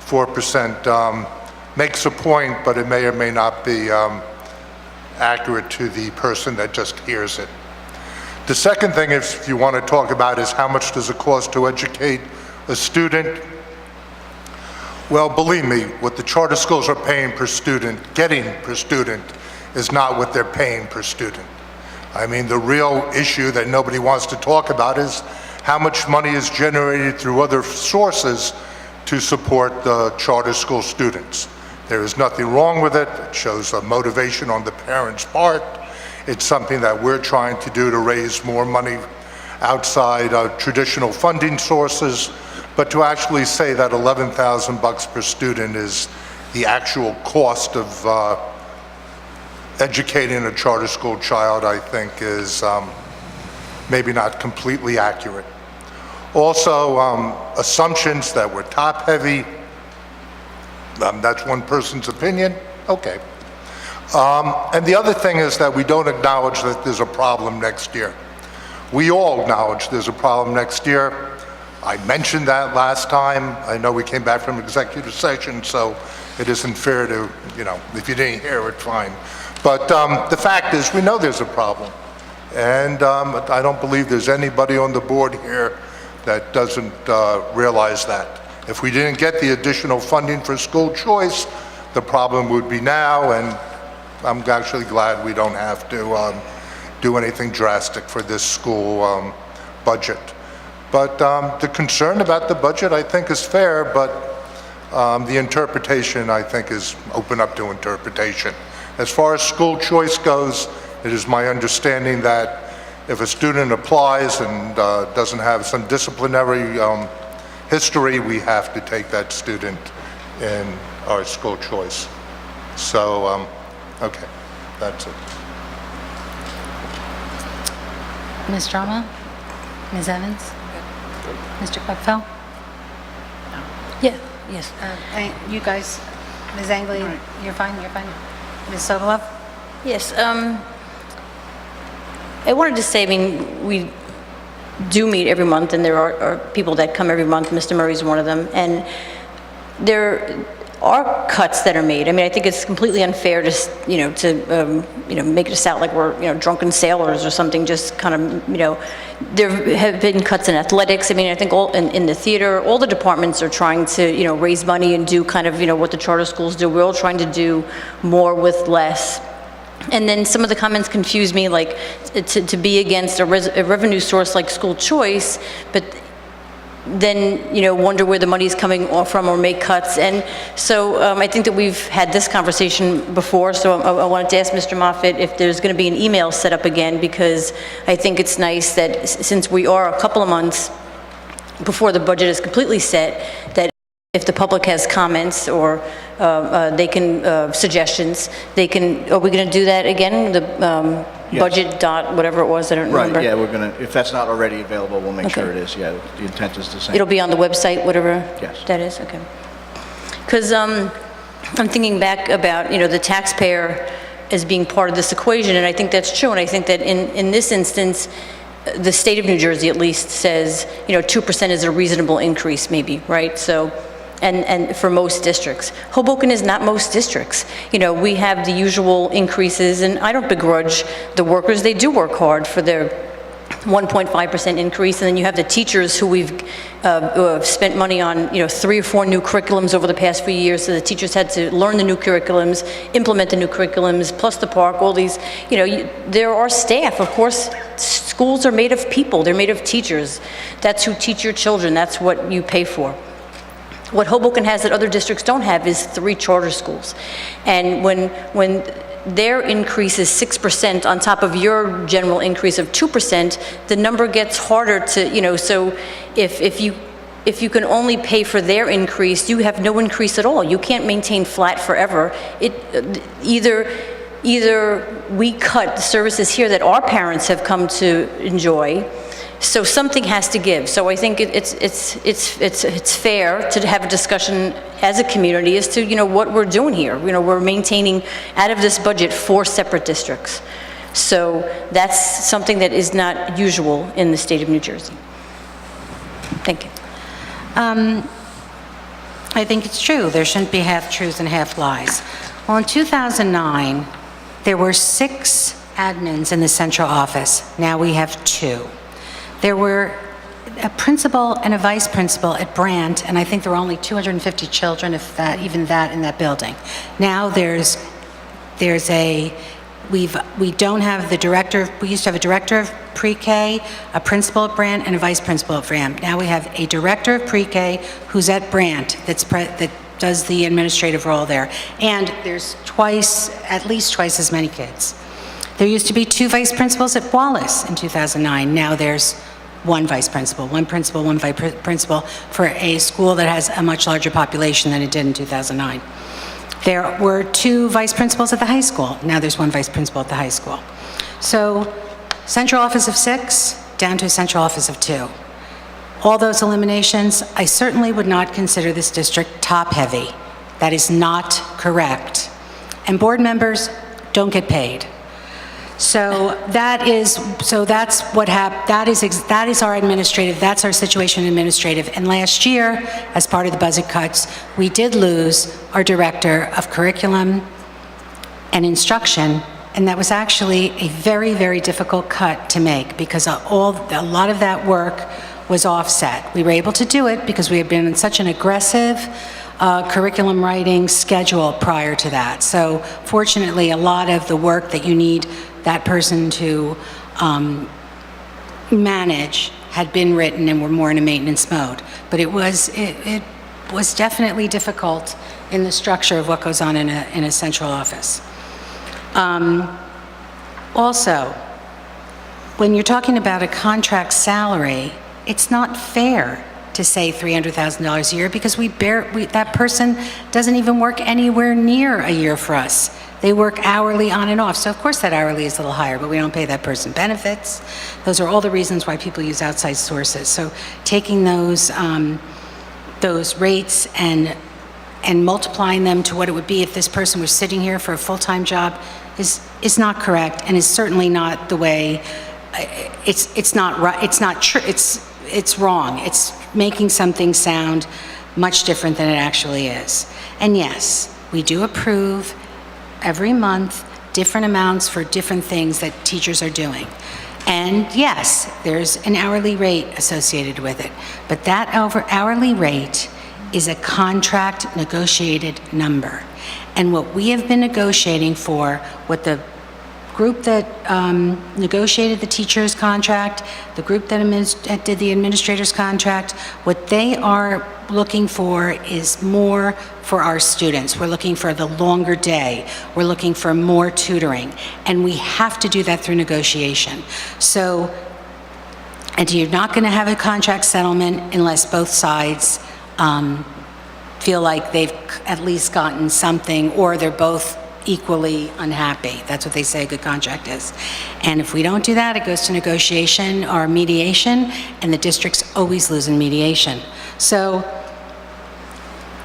4%, makes a point, but it may or may not be accurate to the person that just hears it. The second thing, if you want to talk about, is how much does it cost to educate a student? Well, believe me, what the charter schools are paying per student, getting per student, is not what they're paying per student. I mean, the real issue that nobody wants to talk about is how much money is generated through other sources to support the charter school students. There is nothing wrong with it. It shows a motivation on the parents' part. It's something that we're trying to do to raise more money outside traditional funding sources, but to actually say that $11,000 per student is the actual cost of educating a charter school child, I think is maybe not completely accurate. Also, assumptions that we're top-heavy, that's one person's opinion, okay. And the other thing is that we don't acknowledge that there's a problem next year. We all acknowledge there's a problem next year. I mentioned that last time. I know we came back from executive session, so it isn't fair to, if you didn't hear it, fine. But the fact is, we know there's a problem. And I don't believe there's anybody on the board here that doesn't realize that. If we didn't get the additional funding for school choice, the problem would be now, and I'm actually glad we don't have to do anything drastic for this school budget. But the concern about the budget, I think, is fair, but the interpretation, I think, is open up to interpretation. As far as school choice goes, it is my understanding that if a student applies and doesn't have some disciplinary history, we have to take that student in our school choice. So, okay, that's it. Ms. Drama? Ms. Evans? Mr. Buckfell? Yeah, yes. You guys, Ms. Angley, you're fine, Ms. Sokolov? Yes, I wanted to say, we do meet every month, and there are people that come every month. Mr. Murray's one of them, and there are cuts that are made. I think it's completely unfair to, make it sound like we're, drunken sailors or something, just kind of, there have been cuts in athletics. I think all in the theater, all the departments are trying to, raise money and do kind of, what the charter schools do. We're all trying to do more with less. And then some of the comments confuse me, like to be against a revenue source like school choice, but then, wonder where the money's coming from or make cuts. And so I think that we've had this conversation before, so I wanted to ask Mr. Moffitt if there's going to be an email set up again, because I think it's nice that since we are a couple of months before the budget is completely set, that if the public has comments or they can, suggestions, they can, are we going to do that again? The Yes. budget dot, whatever it was, I don't remember. Right, yeah, we're going to, if that's not already available, we'll make sure it is, yeah. The intent is the same. It'll be on the website, whatever Yes. that is, okay. Because I'm thinking back about, the taxpayer as being part of this equation, and I think that's true, and I think that in this instance, the state of New Jersey at least says, 2% is a reasonable increase maybe, right? So, and for most districts. Hoboken is not most districts. We have the usual increases, and I don't begrudge the workers. They do work hard for their 1.5% increase, and then you have the teachers who we've spent money on, 3 or 4 new curriculums over the past few years, so the teachers had to learn the new curriculums, implement the new curriculums, plus the park, all these, there are staff, of course. Schools are made of people, they're made of teachers. That's who teach your children, that's what you pay for. What Hoboken has that other districts don't have is 3 charter schools. And when their increase is 6% on top of your general increase of 2%, the number gets harder to, so if you can only pay for their increase, you have no increase at all. You can't maintain flat forever. Either we cut the services here that our parents have come to enjoy, so something has to give. So I think it's fair to have a discussion as a community as to, what we're doing here. We're maintaining out of this budget 4 separate districts. So that's something that is not usual in the state of New Jersey. Thank you. I think it's true. There shouldn't be half truths and half lies. Well, in 2009, there were 6 admins in the central office. Now we have 2. There were a principal and a vice principal at Brandt, and I think there were only 250 children, if that, even that, in that building. Now we don't have the director, we used to have a director of pre-K, a principal at Brandt, and a vice principal at Brandt. Now we have a director of pre-K who's at Brandt that does the administrative role there. And there's at least twice as many kids. There used to be 2 vice principals at Wallace in 2009. Now there's one vice principal, one principal, one vice principal for a school that has a much larger population than it did in 2009. There were 2 vice principals at the high school. Now there's 1 vice principal at the high school. So central office of 6 down to a central office of 2. All those eliminations, I certainly would not consider this district top-heavy. That is not correct. And board members don't get paid. So that's what happened. That is our administrative, that's our situation administrative. And last year, as part of the budget cuts, we did lose our director of curriculum and instruction, and that was actually a very, very difficult cut to make because a lot of that work was offset. We were able to do it because we had been in such an aggressive curriculum writing schedule prior to that. So fortunately, a lot of the work that you need that person to manage had been written and were more in a maintenance mode. But it was definitely difficult in the structure of what goes on in a central office. Also, when you're talking about a contract salary, it's not fair to say $300,000 a year because that person doesn't even work anywhere near a year for us. They work hourly on and off. So of course that hourly is a little higher, but we don't pay that person benefits. Those are all the reasons why people use outside sources. So taking those rates and multiplying them to what it would be if this person was sitting here for a full-time job is not correct and is certainly not the way. It's not right. It's not true. It's wrong. It's making something sound much different than it actually is. And yes, we do approve every month different amounts for different things that teachers are doing. And yes, there's an hourly rate associated with it, but that hourly rate is a contract negotiated number. And what we have been negotiating for, what the group that negotiated the teacher's contract, the group that did the administrator's contract, what they are looking for is more for our students. We're looking for the longer day. We're looking for more tutoring. And we have to do that through negotiation. So, and you're not going to have a contract settlement unless both sides feel like they've at least gotten something, or they're both equally unhappy. That's what they say a good contract is. And if we don't do that, it goes to negotiation or mediation, and the districts always lose in mediation. So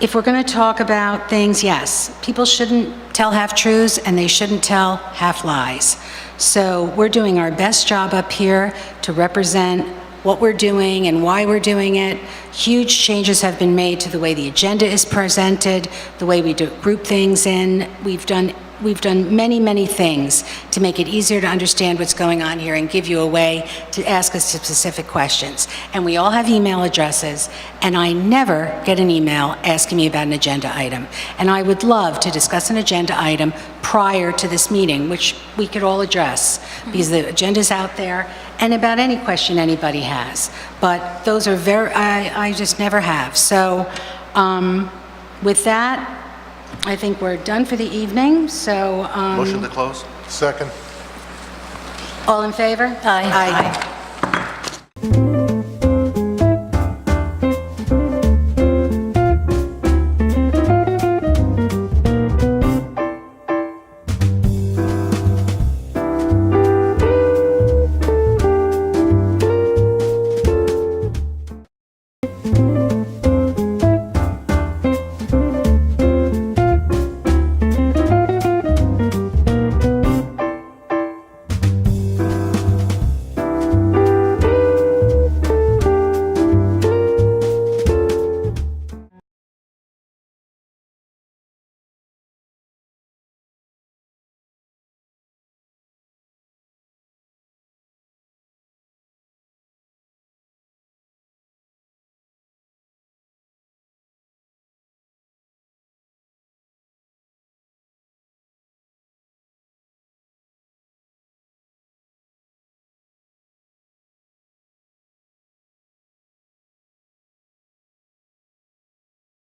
if we're going to talk about things, yes, people shouldn't tell half-truths and they shouldn't tell half-lies. So we're doing our best job up here to represent what we're doing and why we're doing it. Huge changes have been made to the way the agenda is presented, the way we group things in. We've done many, many things to make it easier to understand what's going on here and give you a way to ask us specific questions. And we all have email addresses, and I never get an email asking me about an agenda item. And I would love to discuss an agenda item prior to this meeting, which we could all address, because the agenda's out there, and about any question anybody has. But those are I just never have. So with that, I think we're done for the evening, so... Motion to close? Second. All in favor? Aye. Aye.